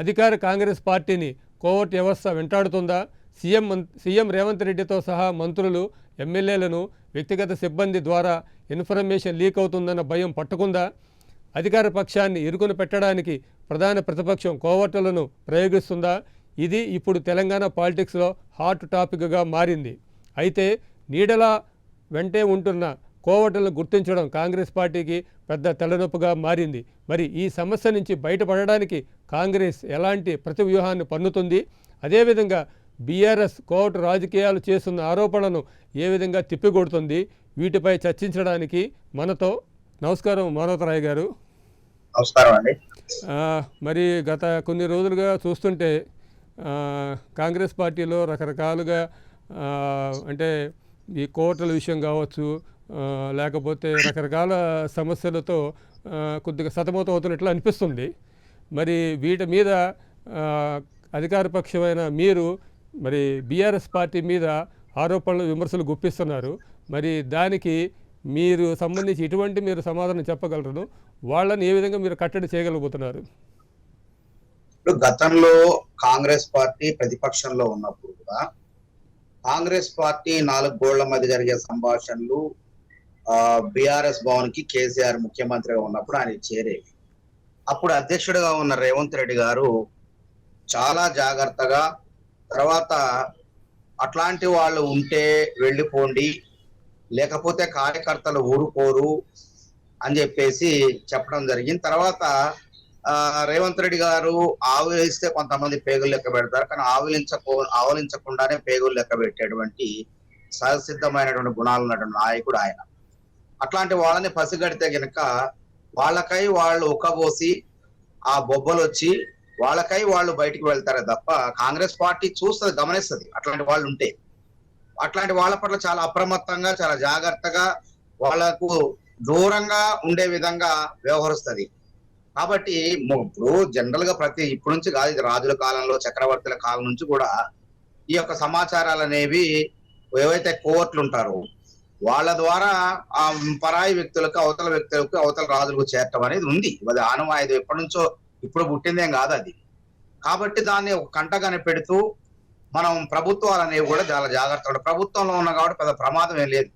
అధికార కాంగ్రెస్ పార్టీని కోవర్ట్ వ్యవస్థ వెంటాడుతుందా? సీఎం రేవంత్ రెడ్డితో సహా మంత్రులు, ఎమ్మెల్యేలను వ్యక్తిగత సిబ్బంది ద్వారా ఇన్ఫర్మేషన్ లీక్ అవుతుందన్న భయం పట్టుకుందా? అధికార పక్షాన్ని ఇరుకును పెట్టడానికి ప్రధాన ప్రతిపక్షం కోవర్టులను ప్రయోగిస్తుందా? ఇది ఇప్పుడు తెలంగాణ పాలిటిక్స్లో హాట్ టాపిక్గా మారింది. అయితే నీడలా వెంటే ఉంటున్న కోవర్టులను గుర్తించడం కాంగ్రెస్ పార్టీకి పెద్ద తలనొప్పిగా మారింది. మరి ఈ సమస్య నుంచి బయటపడడానికి కాంగ్రెస్ ఎలాంటి ప్రతివ్యూహాన్ని పన్నుతుంది? అదేవిధంగా బీఆర్ఎస్ కోవర్టు రాజకీయాలు చేస్తున్న ఆరోపణలను ఏ విధంగా తిప్పికొడుతుంది? వీటిపై చర్చించడానికి మనతో నమస్కారం మానవతరాయ్ గారు. నమస్కారం అండి. మరి గత కొన్ని రోజులుగా చూస్తుంటే కాంగ్రెస్ పార్టీలో రకరకాలుగా అంటే ఈ కోర్టుల విషయం కావచ్చు, లేకపోతే రకరకాల సమస్యలతో కొద్దిగా సతమతం అవుతున్నట్లు అనిపిస్తుంది. మరి వీటి మీద అధికారపక్షమైన మీరు మరి బీఆర్ఎస్ పార్టీ మీద ఆరోపణలు, విమర్శలు గుప్పిస్తున్నారు. మరి దానికి మీరు సంబంధించి ఇటువంటి మీరు సమాధానం చెప్పగలరు? వాళ్ళని ఏ విధంగా మీరు కట్టడి చేయగలుగుతున్నారు? గతంలో కాంగ్రెస్ పార్టీ ప్రతిపక్షంలో ఉన్నప్పుడు కూడా కాంగ్రెస్ పార్టీ 4 గోళ్ల మధ్య జరిగే సంభాషణలు బీఆర్ఎస్ భవన్ కి కేసీఆర్ ముఖ్యమంత్రిగా ఉన్నప్పుడు ఆయన చేరేవి. అప్పుడు అధ్యక్షుడిగా ఉన్న రేవంత్ రెడ్డి గారు చాలా జాగ్రత్తగా తర్వాత అట్లాంటి వాళ్ళు ఉంటే వెళ్ళిపోండి, లేకపోతే కార్యకర్తలు ఊరుకోరు అని చెప్పేసి చెప్పడం జరిగింది. తర్వాత రేవంత్ రెడ్డి గారు ఆవులిస్తే కొంతమంది పేగులు లెక్క పెడతారు, కానీ ఆవులించకుండానే పేగులు లెక్క పెట్టేటువంటి సహసిద్ధమైనటువంటి గుణాలు ఉన్నటువంటి నాయకుడు ఆయన. అట్లాంటి వాళ్ళని పసిగడితే గనక వాళ్ళకై వాళ్ళు ఉక్కబోసి ఆ బొబ్బలు వచ్చి వాళ్ళకై వాళ్ళు బయటికి వెళ్తారే తప్ప కాంగ్రెస్ పార్టీ చూస్తుంది, గమనిస్తుంది అట్లాంటి వాళ్ళు ఉంటే. అట్లాంటి వాళ్ళ పట్ల చాలా అప్రమత్తంగా, చాలా జాగ్రత్తగా, వాళ్లకు దూరంగా ఉండే విధంగా వ్యవహరిస్తుంది. కాబట్టి ఇప్పుడు జనరల్ గా ఇప్పటి నుంచి కాదు, ఇది రాజుల కాలంలో, చక్రవర్తుల కాలం నుంచి కూడా ఈ యొక్క సమాచారాలు అనేవి ఏవైతే కోర్టులు ఉంటారో వాళ్ళ ద్వారా ఆ పరాయి వ్యక్తులకు, అవతల వ్యక్తులకు, అవతల రాజులకు చేరటం అనేది ఉంది. అది ఆనవాయితీ ఎప్పటి నుంచో, ఇప్పుడు పుట్టిందేం కాదు అది. కాబట్టి దాన్ని ఒక కంటగానే పెడుతూ మనం ప్రభుత్వాలు అనేవి కూడా చాలా జాగ్రత్తగా, ప్రభుత్వంలో ఉన్నాం కాబట్టి పెద్ద ప్రమాదం ఏం లేదు.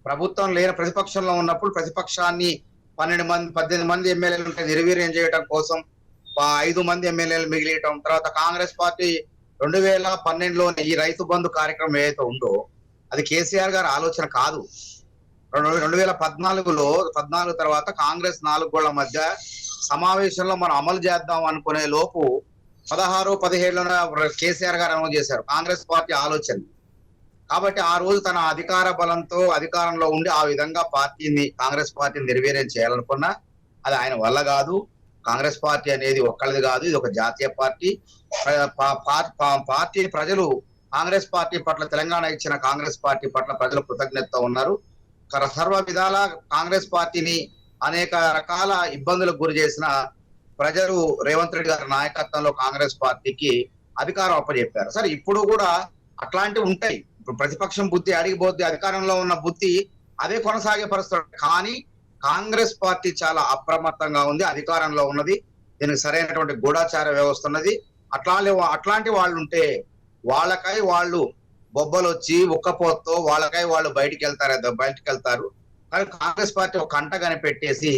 ప్రభుత్వం లేని ప్రతిపక్షంలో ఉన్నప్పుడు ప్రతిపక్షాన్ని 18 మంది ఎమ్మెల్యేలు ఉంటే నిర్వీర్యం చేయడం కోసం 5 మంది ఎమ్మెల్యేలు మిగిలియటం, తర్వాత కాంగ్రెస్ పార్టీ 2012లోనే ఈ రైతు బంధు కార్యక్రమం ఏదైతే ఉందో అది కేసీఆర్ గారి ఆలోచన కాదు. 2014 తర్వాత కాంగ్రెస్ 4 గోళ్ల మధ్య సమావేశంలో మనం అమలు చేద్దాం అనుకునే లోపు 16, 17 కేసీఆర్ గారు అమలు చేశారు కాంగ్రెస్ పార్టీ ఆలోచన. కాబట్టి ఆ రోజు తన అధికార బలంతో అధికారంలో ఉండి ఆ విధంగా కాంగ్రెస్ పార్టీని నిర్వీర్యం చేయాలనుకున్నా అది ఆయన వల్ల కాదు. కాంగ్రెస్ పార్టీ అనేది ఒక్కళ్ళది కాదు, ఇది ఒక జాతీయ పార్టీ. పార్టీ ప్రజలు కాంగ్రెస్ పార్టీ పట్ల, తెలంగాణ ఇచ్చిన కాంగ్రెస్ పార్టీ పట్ల ప్రజలు కృతజ్ఞతతో ఉన్నారు. సర్వ విధాల కాంగ్రెస్ పార్టీని అనేక రకాల ఇబ్బందులకు గురి చేసిన ప్రజలు రేవంత్ రెడ్డి గారి నాయకత్వంలో కాంగ్రెస్ పార్టీకి అధికారం అప్పచెప్పారు. సరే, ఇప్పుడు కూడా అట్లాంటివి ఉంటాయి. ఇప్పుడు ప్రతిపక్షం బుద్ధి అడిగిపోద్ది, అధికారంలో ఉన్న బుద్ధి అదే కొనసాగే పరిస్థితి. కానీ కాంగ్రెస్ పార్టీ చాలా అప్రమత్తంగా ఉంది, అధికారంలో ఉన్నది, దీనికి సరైనటువంటి గూఢాచార వ్యవస్థ ఉన్నది. అట్లాంటి వాళ్ళు ఉంటే వాళ్ళకై వాళ్ళు బొబ్బలు వచ్చి ఉక్కపోతూ వాళ్ళకై వాళ్ళు బయటికి వెళ్తారు. కానీ కాంగ్రెస్ పార్టీ ఒక కంట కనిపెట్టేసి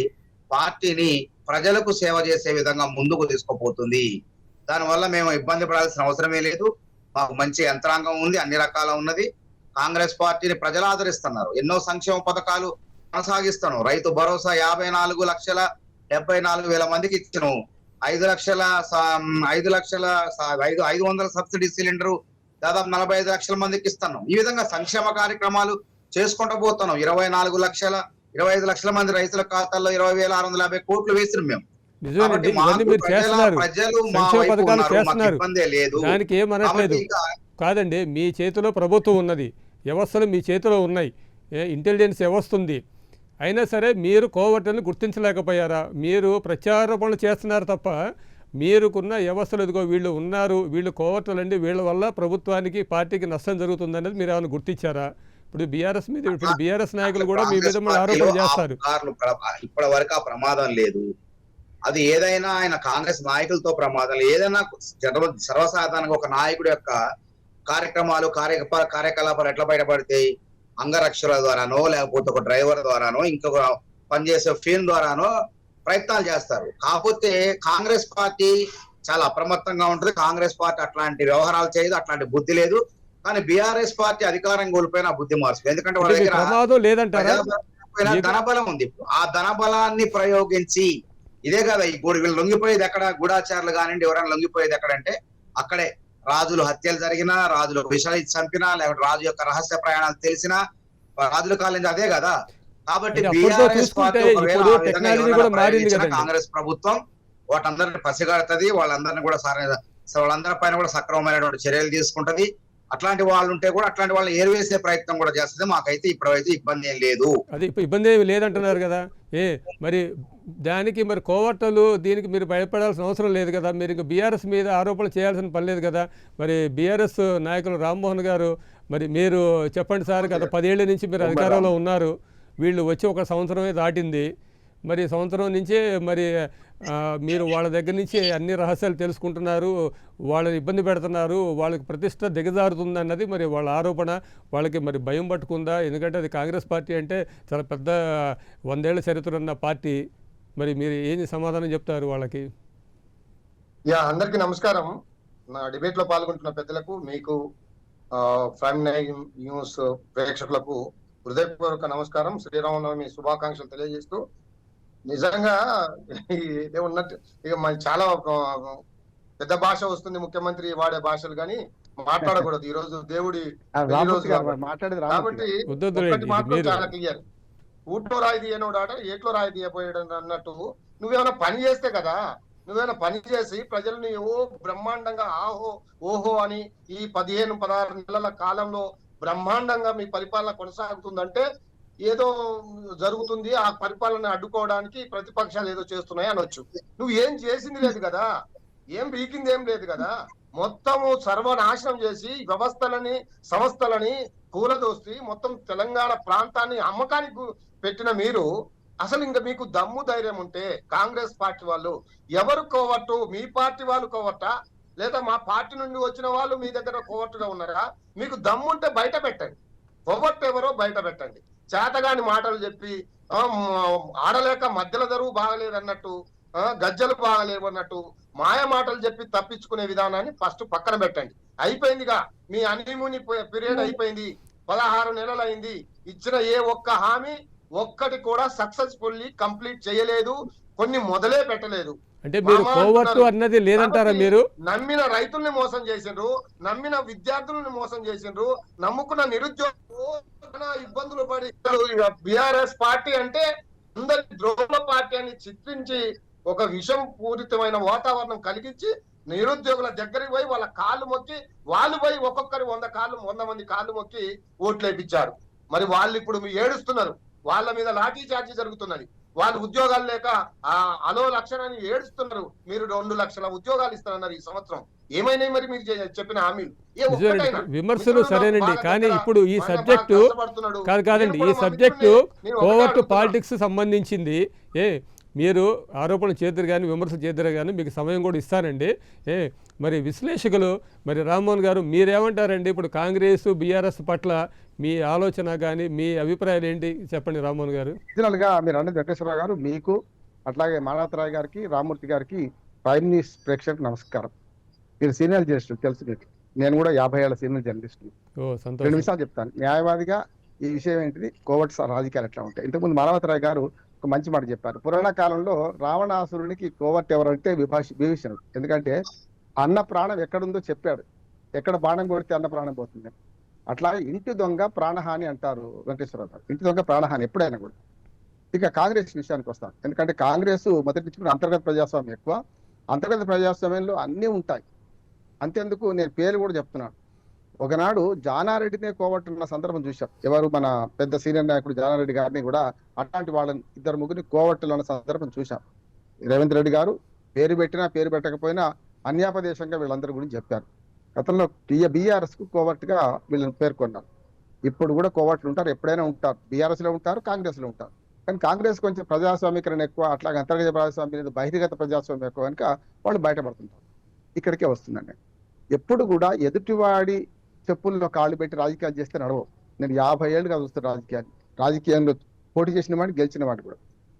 పార్టీని ప్రజలకు సేవ చేసే విధంగా ముందుకు తీసుకుపోతుంది. దానివల్ల మేము ఇబ్బంది పడాల్సిన అవసరమే లేదు. మాకు మంచి యంత్రాంగం ఉంది, అన్ని రకాల ఉన్నది. కాంగ్రెస్ పార్టీని ప్రజలు ఆదరిస్తున్నారు, ఎన్నో సంక్షేమ పథకాలు కొనసాగిస్తాను. రైతు భరోసా 54,74,000 మందికి ఇచ్చాను. 500 సబ్సిడీ సిలిండరు దాదాపు 45 లక్షల మందికి ఇస్తున్నాం. ఈ విధంగా సంక్షేమ కార్యక్రమాలు చేసుకుంటూ పోతున్నాం. 25 లక్షల మంది రైతుల ఖాతాల్లో 20,650 కోట్లు వేసినాం మేము. దానికి ఏమనట్లేదు కాదండి. మీ చేతిలో ప్రభుత్వం ఉన్నది, వ్యవస్థలు మీ చేతిలో ఉన్నాయి, ఇంటెలిజెన్స్ వ్యవస్థ ఉంది. అయినా సరే మీరు కోవర్టులను గుర్తించలేకపోయారా? మీరు ప్రత్యారోపణలు చేస్తున్నారు తప్ప మీరుకున్న వ్యవస్థలు ఇదిగో వీళ్ళు ఉన్నారు, వీళ్ళు కోవర్టులండి, వీళ్ళ వల్ల ప్రభుత్వానికి, పార్టీకి నష్టం జరుగుతుందనేది మీరు ఏమైనా గుర్తించారా? ఇప్పుడు బీఆర్ఎస్ మీద, ఇప్పుడు బీఆర్ఎస్ నాయకులు కూడా మీ మీద ఆరోపణ చేస్తారు. ఇప్పటి వరకు ఆ ప్రమాదం లేదు. అది ఏదైనా ఆయన కాంగ్రెస్ నాయకులతో ప్రమాదాలు, ఏదైనా సర్వసాధారణంగా ఒక నాయకుడి యొక్క కార్యక్రమాలు కార్యకలాపాలు ఎట్లా బయటపడతాయి? అంగరక్షల ద్వారానో, లేకపోతే ఒక డ్రైవర్ ద్వారానో, ఇంకొక పనిచేసే ఫీల్డ్ ద్వారానో ప్రయత్నాలు చేస్తారు. కాకపోతే కాంగ్రెస్ పార్టీ చాలా అప్రమత్తంగా ఉంటుంది. కాంగ్రెస్ పార్టీ అట్లాంటి వ్యవహారాలు చేయదు, అట్లాంటి బుద్ధి లేదు. కానీ బీఆర్ఎస్ పార్టీ అధికారం కోల్పోయిన ఆ బుద్ధి మార్చుకుంది. ఎందుకంటే వాళ్ళ అంటే మీ దగ్గర ప్రమాదం లేదంటారా? ధనబలం ఉంది. ఆ ధనబలాన్ని ప్రయోగించి ఇదే కదా ఇప్పుడు వీళ్ళు లొంగిపోయేది ఎక్కడ? గూఢాచారులు కానివ్వండి, ఎవరైనా లొంగిపోయేది ఎక్కడంటే అక్కడే. రాజులు హత్యలు జరిగినా, రాజులు విషాలు చంపినా, లేకపోతే రాజు యొక్క రహస్య ప్రయాణాలు తెలిసినా రాజుల కాలం నుంచి అదే కదా. కాబట్టి అంటే అప్పటితో బీఆర్ఎస్ చూసుకుంటే పార్టీ ఒకవేళ ఇప్పుడు ఆ విధంగా టెక్నాలజీ ఎవరైనా కూడా మారింది ప్రయోగించినా కదండి. కాంగ్రెస్ ప్రభుత్వం వాటందరిని పసిగడుతుంది. వాళ్ళందరినీ కూడా వాళ్ళందరి పైన కూడా సక్రమమైనటువంటి చర్యలు తీసుకుంటది. అట్లాంటి వాళ్ళు ఉంటే కూడా అట్లాంటి వాళ్ళని ఏరివేసే ప్రయత్నం కూడా చేస్తుంది. మాకైతే ఇప్పుడైతే ఇబ్బంది ఏం లేదు. అది ఇబ్బంది ఏమి లేదంటున్నారు కదా. మరి దానికి మరి కోవర్టలు దీనికి మీరు భయపడాల్సిన అవసరం లేదు కదా. మీరు ఇంకా బీఆర్ఎస్ మీద ఆరోపణలు చేయాల్సిన పని లేదు కదా. మరి బీఆర్ఎస్ నాయకులు రామ్మోహన్ గారు, మరి మీరు చెప్పండి సార్, గత 10 ఏళ్ల నుంచి మీరు అధికారంలో ఉన్నారు. వీళ్ళు వచ్చి ఒక సంవత్సరమే దాటింది. మరి సంవత్సరం నుంచే మరి మీరు వాళ్ళ దగ్గర నుంచి అన్ని రహస్యాలు తెలుసుకుంటున్నారు, వాళ్ళని ఇబ్బంది పెడుతున్నారు, వాళ్ళకి ప్రతిష్ట దిగజారుతుంది అన్నది మరి వాళ్ళ ఆరోపణ. వాళ్ళకి మరి భయం పట్టుకుందా? ఎందుకంటే అది కాంగ్రెస్ పార్టీ అంటే చాలా పెద్ద 100 ఏళ్ల చరిత్ర ఉన్న పార్టీ. మరి మీరు ఏం సమాధానం చెప్తారు వాళ్ళకి? అందరికీ నమస్కారం. నా డిబేట్ లో పాల్గొంటున్న పెద్దలకు, మీకు ప్రైమ్ న్యూస్ ప్రేక్షకులకు హృదయపూర్వక నమస్కారం, శ్రీరామనవమి శుభాకాంక్షలు తెలియజేస్తూ, నిజంగా ఇదే ఉన్నట్టు ఇక మన చాలా పెద్ద భాష వస్తుంది, ముఖ్యమంత్రి వాడే భాషలు, కానీ మాట్లాడకూడదు. ఈ రోజు దేవుడి రోజు కాబట్టి ఒక్కటి మాత్రం చాలా క్లియర్. ఊట్లో రాయి తీయనోడాట ఏట్లో రాయి తీయబోయాడు అన్నట్టు, నువ్వేమైనా పని చేస్తే కదా, నువ్వేమైనా పని చేసి ప్రజల్ని బ్రహ్మాండంగా ఓహో అని ఈ 15-16 నెలల కాలంలో బ్రహ్మాండంగా మీ పరిపాలన కొనసాగుతుందంటే ఏదో జరుగుతుంది, ఆ పరిపాలన అడ్డుకోవడానికి ప్రతిపక్షాలు ఏదో చేస్తున్నాయి అనొచ్చు. నువ్వు ఏం చేసింది లేదు కదా, ఏం బీకింది ఏం లేదు కదా. మొత్తము సర్వనాశనం చేసి వ్యవస్థలని సంస్థలని కూలదోసి మొత్తం తెలంగాణ ప్రాంతాన్ని అమ్మకానికి పెట్టిన మీరు, అసలు ఇంకా మీకు దమ్ము ధైర్యం ఉంటే కాంగ్రెస్ పార్టీ వాళ్ళు ఎవరు కోవట్టు? మీ పార్టీ వాళ్ళు కోవట్టా, లేదా మా పార్టీ నుండి వచ్చిన వాళ్ళు మీ దగ్గర కోవట్టుగా ఉన్నారా? మీకు దమ్ముంటే బయట పెట్టండి, కోవట్టు ఎవరో బయట పెట్టండి. చేతగాని మాటలు చెప్పి ఆడలేక మధ్యలో దరువు బాగలేదు అన్నట్టు, గజ్జలు బాగలేవు అన్నట్టు మాయ మాటలు చెప్పి తప్పించుకునే విధానాన్ని ఫస్ట్ పక్కన పెట్టండి. అయిపోయిందిగా మీ హనీమూన్ పీరియడ్ అయిపోయింది, 16 నెలలు అయింది. ఇచ్చిన ఏ ఒక్క హామీ ఒక్కటి కూడా సక్సెస్ఫుల్లీ కంప్లీట్ చేయలేదు, కొన్ని మొదలే పెట్టలేదు. అంటే మీరు కోవర్టు అన్నది లేదంటారా? మీరు నమ్మిన రైతుల్ని మోసం చేసిండ్రు, నమ్మిన విద్యార్థులను మోసం చేసిండ్రు, నమ్ముకున్న నిరుద్యోగులు ఇబ్బందులు పడి, బీఆర్ఎస్ పార్టీ అంటే అందరి ద్రోహుల పార్టీ అని చిత్రించి ఒక విషం పూరితమైన వాతావరణం కలిగించి నిరుద్యోగుల దగ్గరికి పోయి వాళ్ళ కాళ్ళు మొక్కి, వాళ్ళు పోయి ఒక్కొక్కరి 100 మంది కాళ్ళు మొక్కి ఓట్లు వేయించారు. మరి వాళ్ళు ఇప్పుడు మీరు ఏడుస్తున్నారు, వాళ్ళ మీద లాఠీ చార్జీ జరుగుతున్నది, వాళ్ళు ఉద్యోగాలు లేక అలో లక్షణాన్ని ఏడుస్తున్నారు. మీరు 2 లక్షల ఉద్యోగాలు ఇస్తారన్నారు ఈ సంవత్సరం. ఏమైనా మరి మీరు చెప్పిన హామీలు? విమర్శలు సరేనండి, కానీ ఇప్పుడు ఈ సబ్జెక్టు కాదండి, ఈ సబ్జెక్టు కోవర్టు పాలిటిక్స్ సంబంధించింది. మీరు ఆరోపణలు చేద్దరు కానీ విమర్శలు చేద్దరు కానీ మీకు సమయం కూడా ఇస్తానండి. మరి విశ్లేషకులు, మరి రామ్మోహన్ గారు మీరేమంటారండి? ఇప్పుడు కాంగ్రెస్ బీఆర్ఎస్ పట్ల మీ ఆలోచన కానీ మీ అభిప్రాయాలు ఏంటి చెప్పండి రామ్మోహన్ గారు. ఒరిజినల్గా మీరు అన్నది వెంకటేశ్వరరావు గారు, మీకు అట్లాగే మానవతరాయ్ గారికి, రామ్మూర్తి గారికి, ప్రైమ్ న్యూస్ ప్రేక్షకులకు నమస్కారం. మీరు సీనియర్ జర్నలిస్ట్ తెలుసు మీకు, నేను కూడా 50 ఏళ్ల సీనియర్ జర్నలిస్ట్. 2 నిమిషాలు చెప్తాను. న్యాయవాదిగా ఈ విషయం ఏంటిది, కోవర్ట్ రాజకీయాలు ఎట్లా ఉంటాయి. ఇంతకుముందు మానవతరాయ్ గారు ఒక మంచి మాట చెప్పారు. పురాణ కాలంలో రావణాసురునికి కోవర్ట్ ఎవరంటే విభీషణుడు. ఎందుకంటే అన్న ప్రాణం ఎక్కడుందో చెప్పాడు, ఎక్కడ బాణం కొడితే అన్న ప్రాణం పోతుంది. అట్లాగే ఇంటి దొంగ ప్రాణహాని అంటారు వెంకటేశ్వరరావు గారు. ఇంటి దొంగ ప్రాణహాని ఎప్పుడైనా కూడా. ఇక కాంగ్రెస్ విషయానికి వస్తాం. ఎందుకంటే కాంగ్రెస్ మొదటి నుంచి అంతర్గత ప్రజాస్వామ్యం ఎక్కువ. అంతర్గత ప్రజాస్వామ్యంలో అన్నీ ఉంటాయి. అంతేందుకు నేను పేరు కూడా చెప్తున్నాను. ఒకనాడు జానారెడ్డినే కోవట్టున్న సందర్భం చూశాం. ఎవరు మన పెద్ద సీనియర్ నాయకుడు జానారెడ్డి గారిని కూడా అట్లాంటి వాళ్ళని 2-3 కోవట్టులు అన్న సందర్భం చూశాం. రేవంత్ రెడ్డి గారు పేరు పెట్టినా పేరు పెట్టకపోయినా అన్యాపదేశంగా వీళ్ళందరి గురించి చెప్పారు. గతంలో బీఆర్ఎస్ కు కోవర్ట్గా వీళ్ళని పేర్కొన్నారు. ఇప్పుడు కూడా కోవర్ట్లు ఉంటారు, ఎప్పుడైనా ఉంటారు. బీఆర్ఎస్ లో ఉంటారు, కాంగ్రెస్ లో ఉంటారు. కానీ కాంగ్రెస్ కొంచెం ప్రజాస్వామీకరణ ఎక్కువ, అట్లాగే అంతర్గత ప్రజాస్వామ్యం లేదు, బహిర్గత ప్రజాస్వామ్యం ఎక్కువ కనుక వాళ్ళు బయటపడుతుంటారు. ఇక్కడికే వస్తుందండి. ఎప్పుడు కూడా ఎదుటివాడి చెప్పుల్లో కాళ్ళు పెట్టి రాజకీయాలు చేస్తే నడవవు. నేను 50 ఏళ్ళుగా చూస్తాను రాజకీయంలో పోటీ చేసిన వాడిని గెలిచిన వాడు కూడా.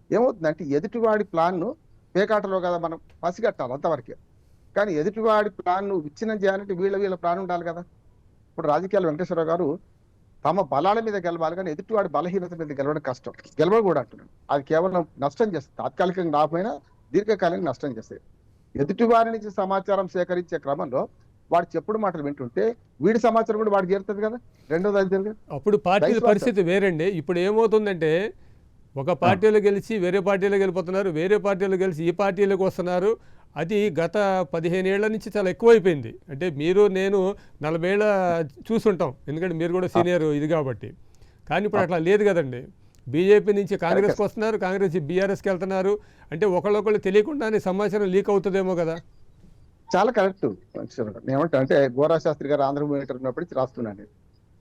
ఏమవుతుందంటే ఎదుటివాడి ప్లాన్ను పేకాటలో కదా మనం పసిగట్టాలి అంతవరకే. కానీ ఎదుటివాడి ప్లాన్ను విచ్ఛిన్నం చేయాలంటే వీళ్ళ ప్లాన్ ఉండాలి కదా. ఇప్పుడు రాజకీయాలు వెంకటేశ్వరరావు గారు తమ బలాల మీద గెలవాలి, కానీ ఎదుటివాడి బలహీనత మీద గెలవడం కష్టం. గెలవడం కూడా అంటున్నాను, అది కేవలం నష్టం చేస్తుంది. తాత్కాలికంగా రాకపోయినా దీర్ఘకాలంగా నష్టం చేస్తాయి. ఎదుటివారి నుంచి సమాచారం సేకరించే క్రమంలో వాడు చెప్పుడు మాటలు వింటుంటే వీడి సమాచారం కూడా వాడికి చేరుతుంది కదా. రెండోది అది తెలియదు. అప్పుడు పార్టీల పరిస్థితి వేరండి. ఇప్పుడు ఏమవుతుందంటే ఒక పార్టీలో గెలిచి వేరే పార్టీలోకి వెళ్ళిపోతున్నారు, వేరే పార్టీలో గెలిచి ఈ పార్టీలోకి వస్తున్నారు. అది గత 15 ఏళ్ల నుంచి చాలా ఎక్కువైపోయింది. అంటే మీరు నేను 40 ఏళ్ళ చూసుంటాం, ఎందుకంటే మీరు కూడా సీనియర్ ఇది కాబట్టి. కానీ ఇప్పుడు అట్లా లేదు కదండి. బీజేపీ నుంచి కాంగ్రెస్కి వస్తున్నారు, కాంగ్రెస్ నుంచి బీఆర్ఎస్కి వెళ్తున్నారు. అంటే ఒకళ్ళొకళ్ళు తెలియకుండానే సమాచారం లీక్ అవుతుందేమో కదా. చాలా కరెక్ట్. ఏమంటా అంటే గోరా శాస్త్రి గారు ఆంధ్రభూమి ఉన్నప్పుడు రాస్తున్నాను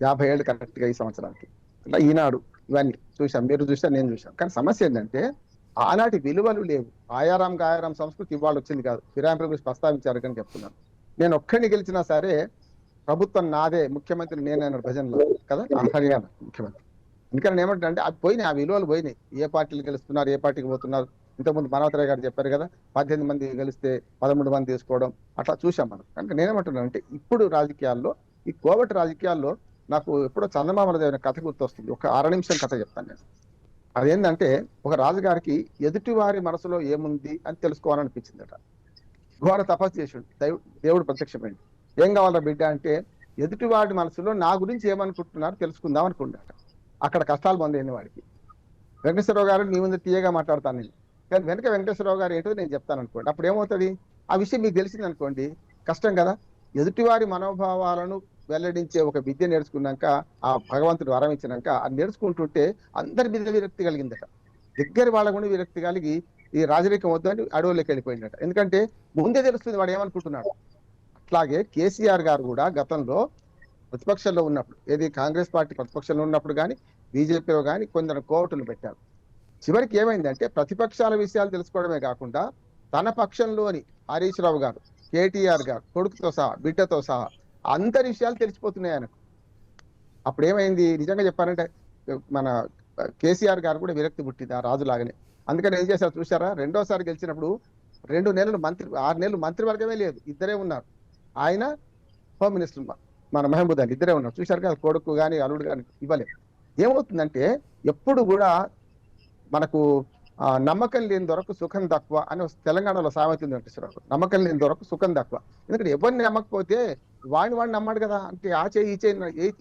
50 ఏళ్ళు కరెక్ట్గా ఈ సంవత్సరానికి. అట్లా ఈనాడు ఇవన్నీ చూసాం, మీరు చూసా, నేను చూసాం. కానీ సమస్య ఏంటంటే ఆనాటి విలువలు లేవు. గాయారాం సంస్కృతి ఇవాళ వచ్చింది కాదు. ఫిరాయింపుల గురించి ప్రస్తావించారు కానీ చెప్తున్నాను. నేను ఒక్కడిని గెలిచినా సరే ప్రభుత్వం నాదే, ముఖ్యమంత్రి నేనే భజనలో కదా, హర్యానా ముఖ్యమంత్రి. ఎందుకని ఏమంటా అంటే అది పోయినాయి, ఆ విలువలు పోయినాయి. ఏ పార్టీలు గెలుస్తున్నారు, ఏ పార్టీకి పోతున్నారు. ఇంతకుముందు మనోహరరావు గారు చెప్పారు కదా, 18 మంది గెలిస్తే 13 మంది తీసుకోవడం, అట్లా చూసాం మనం. కనుక నేనేమంటున్నాను అంటే ఇప్పుడు రాజకీయాల్లో, ఈ కోవటి రాజకీయాల్లో నాకు ఎప్పుడో చందమామల దేవన కథ గుర్తొస్తుంది. ఒక 6 నిమిషం కథ చెప్తాను నేను. అదేంటంటే ఒక రాజుగారికి ఎదుటివారి మనసులో ఏముంది అని తెలుసుకోవాలనిపించిందట. ఘోర తపస్సు చేసిండు, దేవుడు ప్రత్యక్షమైంది. ఏం కావాలా బిడ్డ అంటే ఎదుటివాడి మనసులో నా గురించి ఏమనుకుంటున్నారు తెలుసుకుందాం అనుకున్నాట. అక్కడ కష్టాలు పొందేది వాడికి. వెంకటేశ్వరరావు గారు నీ ముందు తీయగా మాట్లాడతాను నేను, కానీ వెనక వెంకటేశ్వరరావు గారు ఏంటో నేను చెప్తాను అనుకోండి. అప్పుడు ఏమవుతుంది, ఆ విషయం మీకు తెలిసింది అనుకోండి, కష్టం కదా. ఎదుటివారి మనోభావాలను వెల్లడించే ఒక విద్య నేర్చుకున్నాక, ఆ భగవంతుడు వరం ఇచ్చినాక అది నేర్చుకుంటుంటే అందరి మీద విరక్తి కలిగిందట. దగ్గర వాళ్ళ కూడా విరక్తి కలిగి ఈ రాజకీయం వద్దని అడవుల్లోకి వెళ్ళిపోయిందట. ఎందుకంటే ముందే తెలుస్తుంది వాడు ఏమనుకుంటున్నాడు. అట్లాగే కేసీఆర్ గారు కూడా గతంలో ప్రతిపక్షంలో ఉన్నప్పుడు, ఏది కాంగ్రెస్ పార్టీ ప్రతిపక్షంలో ఉన్నప్పుడు కానీ బీజేపీలో కానీ కొందరు కోవటులు పెట్టారు. చివరికి ఏమైందంటే ప్రతిపక్షాల విషయాలు తెలుసుకోవడమే కాకుండా తన పక్షంలోని హరీష్ రావు గారు, కేటీఆర్ గారు కొడుకుతో సహా బిడ్డతో సహా అందరి విషయాలు తెలిసిపోతున్నాయి ఆయనకు. అప్పుడు ఏమైంది, నిజంగా చెప్పారంటే మన కేసీఆర్ గారు కూడా విరక్తి పుట్టింది ఆ రాజులాగానే. అందుకని ఏం చేశారు చూసారా, రెండోసారి గెలిచినప్పుడు 2 నెలలు 6 నెలలు మంత్రివర్గమే లేదు, ఇద్దరే ఉన్నారు. ఆయన హోమ్ మినిస్టర్ మన మహబూద్ అలీ ఇద్దరే ఉన్నారు. చూశారు కదా, కొడుకు కానీ అల్లుడు కానీ ఇవ్వలేదు. ఏమవుతుందంటే ఎప్పుడు కూడా మనకు నమ్మకం లేని దొరకు సుఖం తక్కువ అని తెలంగాణలో సామెత ఉంది. వెంకటేశ్వరరావు, నమ్మకం లేని దొరకు సుఖం తక్కువ. ఎందుకంటే ఎవరిని నమ్మకపోతే వాడిని నమ్మడు కదా. అంటే ఆ చేయి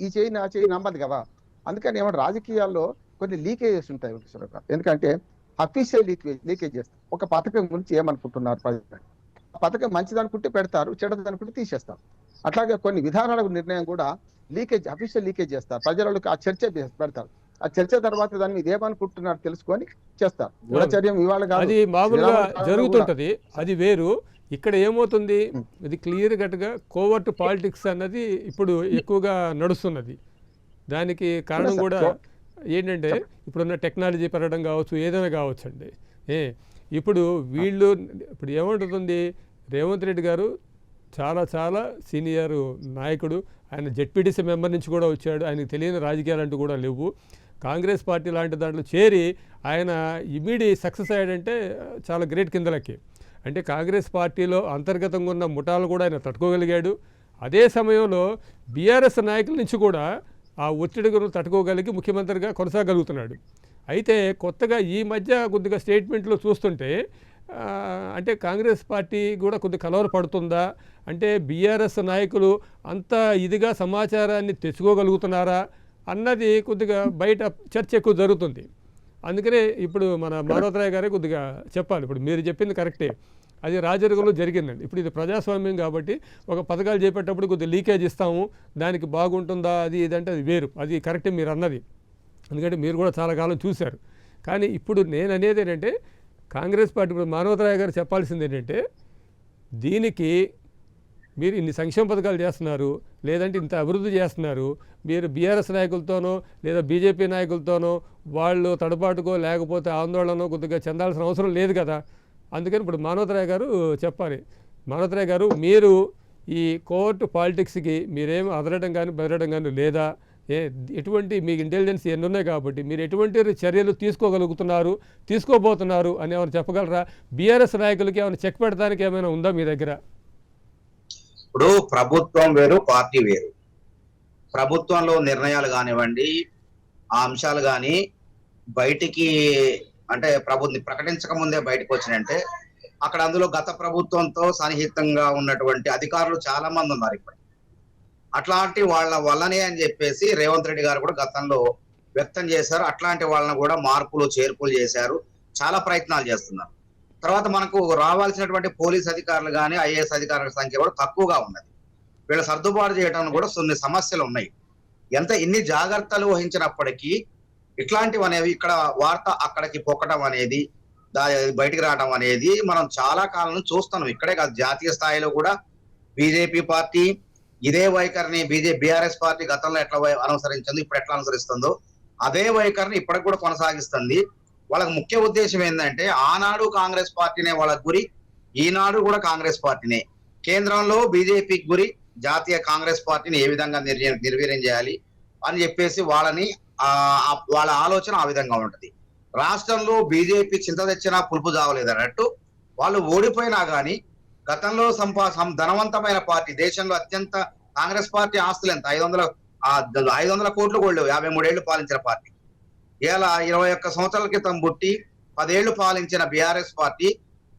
ఈ చేయి నా చేయి నమ్మదు కదా. అందుకని ఏమంటే రాజకీయాల్లో కొన్ని లీకేజెస్ ఉంటాయి వెంకటేశ్వరరావు. ఎందుకంటే అఫీషియల్ లీకేజ్ చేస్తారు. ఒక పథకం గురించి ఏమనుకుంటున్నారు ప్రజలు, పథకం మంచిది అనుకుంటే పెడతారు, చెడ్డది అనుకుంటే తీసేస్తారు. అట్లాగే కొన్ని విధానాల నిర్ణయం కూడా లీకేజ్, అఫీషియల్ లీకేజ్ చేస్తారు. ప్రజలకు ఆ చర్చ పెడతారు. ఆ చర్చ తర్వాత దాన్ని మీద ఏమనుకుంటున్నారు తెలుసుకొని చేస్తారు. గూఢచర్యం ఇవాళ కాదు, అది మామూలుగా జరుగుతుంటది, అది వేరు. ఇక్కడ ఏమవుతుంది, ఇది క్లియర్ కట్గా కోవర్ట్ పాలిటిక్స్ అన్నది ఇప్పుడు ఎక్కువగా నడుస్తున్నది. దానికి కారణం కూడా ఏంటంటే ఇప్పుడున్న టెక్నాలజీ పెరగడం కావచ్చు, ఏదైనా కావచ్చు అండి. ఇప్పుడు వీళ్ళు ఇప్పుడు ఏమంటుంది, రేవంత్ రెడ్డి గారు చాలా చాలా సీనియర్ నాయకుడు. ఆయన జెడ్పీటీసీ మెంబర్ నుంచి కూడా వచ్చాడు. ఆయనకు తెలియని రాజకీయాలు అంటూ కూడా లేవు. కాంగ్రెస్ పార్టీ లాంటి దాంట్లో చేరి ఆయన ఇమీడియట్ సక్సెస్ అయ్యాడంటే చాలా గ్రేట్ కిందలకి. అంటే కాంగ్రెస్ పార్టీలో అంతర్గతంగా ఉన్న ముఠాలు కూడా ఆయన తట్టుకోగలిగాడు. అదే సమయంలో బీఆర్ఎస్ నాయకుల నుంచి కూడా ఆ ఒత్తిడి గురించి తట్టుకోగలిగి ముఖ్యమంత్రిగా కొనసాగలుగుతున్నాడు. అయితే కొత్తగా ఈ మధ్య కొద్దిగా స్టేట్మెంట్లో చూస్తుంటే అంటే కాంగ్రెస్ పార్టీ కూడా కొద్దిగా కలవర పడుతుందా, అంటే బీఆర్ఎస్ నాయకులు అంత ఇదిగా సమాచారాన్ని తెచ్చుకోగలుగుతున్నారా అన్నది కొద్దిగా బయట చర్చ ఎక్కువ జరుగుతుంది. అందుకనే ఇప్పుడు మన మానవరావు గారే కొద్దిగా చెప్పాలి. ఇప్పుడు మీరు చెప్పింది కరెక్టే, అది రాజరికంలో జరిగిందండి. ఇప్పుడు ఇది ప్రజాస్వామ్యం కాబట్టి ఒక పథకాలు చేపట్టేటప్పుడు కొద్దిగా లీకేజ్ ఇస్తాము, దానికి బాగుంటుందా అది ఇదంటే అది వేరు, అది కరెక్టే మీరు అన్నది. ఎందుకంటే మీరు కూడా చాలా కాలం చూశారు. కానీ ఇప్పుడు నేను అనేది ఏంటంటే కాంగ్రెస్ పార్టీ ఇప్పుడు మానవరావు గారు చెప్పాల్సింది ఏంటంటే దీనికి మీరు ఇన్ని సంక్షేమ పథకాలు చేస్తున్నారు, లేదంటే ఇంత అభివృద్ధి చేస్తున్నారు, మీరు బీఆర్ఎస్ నాయకులతోనో లేదా బీజేపీ నాయకులతోనో వాళ్ళు తడబాటుకో లేకపోతే ఆందోళన కొద్దిగా చెందాల్సిన అవసరం లేదు కదా. అందుకని ఇప్పుడు మానవతరాయ్ గారు చెప్పాలి. మానవతరాయ్ గారు, మీరు ఈ కోర్టు పాలిటిక్స్కి మీరేం అదరడం కానీ బెదరడం కానీ లేదా, ఎటువంటి మీకు ఇంటెలిజెన్స్ ఎన్ని ఉన్నాయి కాబట్టి మీరు ఎటువంటి చర్యలు తీసుకోగలుగుతున్నారు, తీసుకోబోతున్నారు అని ఏమైనా చెప్పగలరా? బీఆర్ఎస్ నాయకులకి ఏమైనా చెక్ పెడతానికి ఏమైనా ఉందా మీ దగ్గర? ఇప్పుడు ప్రభుత్వం వేరు, పార్టీ వేరు. ప్రభుత్వంలో నిర్ణయాలు కానివ్వండి, ఆ అంశాలు కానీ బయటికి అంటే ప్రకటించక ముందే బయటకు వచ్చినంటే అక్కడ అందులో గత ప్రభుత్వంతో సన్నిహితంగా ఉన్నటువంటి అధికారులు చాలా మంది ఉన్నారు. ఇప్పుడు అట్లాంటి వాళ్ళ వల్లనే అని చెప్పేసి రేవంత్ రెడ్డి గారు కూడా గతంలో వ్యక్తం చేశారు. అట్లాంటి వాళ్ళని కూడా మార్పులు చేర్పులు చేశారు, చాలా ప్రయత్నాలు చేస్తున్నారు. తర్వాత మనకు రావాల్సినటువంటి పోలీస్ అధికారులు కానీ ఐఏఎస్ అధికారుల సంఖ్య కూడా తక్కువగా ఉన్నది. వీళ్ళ సర్దుబాటు చేయడానికి కూడా కొన్ని సమస్యలు ఉన్నాయి. ఇన్ని జాగ్రత్తలు వహించినప్పటికీ ఇట్లాంటివి అనేవి ఇక్కడ వార్త అక్కడికి పొక్కడం అనేది, బయటికి రావడం అనేది మనం చాలా కాలం నుంచి చూస్తున్నాం. ఇక్కడే కాదు, జాతీయ స్థాయిలో కూడా బీజేపీ పార్టీ ఇదే వైఖరిని బీఆర్ఎస్ పార్టీ గతంలో ఎట్లా అనుసరించిందో ఇప్పుడు ఎట్లా అనుసరిస్తుందో అదే వైఖరిని ఇప్పటికి కూడా కొనసాగిస్తుంది. వాళ్ళకి ముఖ్య ఉద్దేశం ఏంటంటే ఆనాడు కాంగ్రెస్ పార్టీనే వాళ్ళ గురి, ఈనాడు కూడా కాంగ్రెస్ పార్టీనే. కేంద్రంలో బీజేపీకి గురి, జాతీయ కాంగ్రెస్ పార్టీని ఏ విధంగా నిర్వీర్యం చేయాలి అని చెప్పేసి వాళ్ళ ఆలోచన ఆ విధంగా ఉంటది. రాష్ట్రంలో బీజేపీ చింత తెచ్చినా పులుపు జావలేదు అన్నట్టు వాళ్ళు ఓడిపోయినా గానీ గతంలో ధనవంతమైన పార్టీ, దేశంలో అత్యంత కాంగ్రెస్ పార్టీ ఆస్తులు ఎంత 500 కోట్లు కూడా లేవు. 53 ఏళ్లు పాలించిన పార్టీ. ఇలా 21 సంవత్సరాల క్రితం పుట్టి 10 ఏళ్లు పాలించిన బీఆర్ఎస్ పార్టీ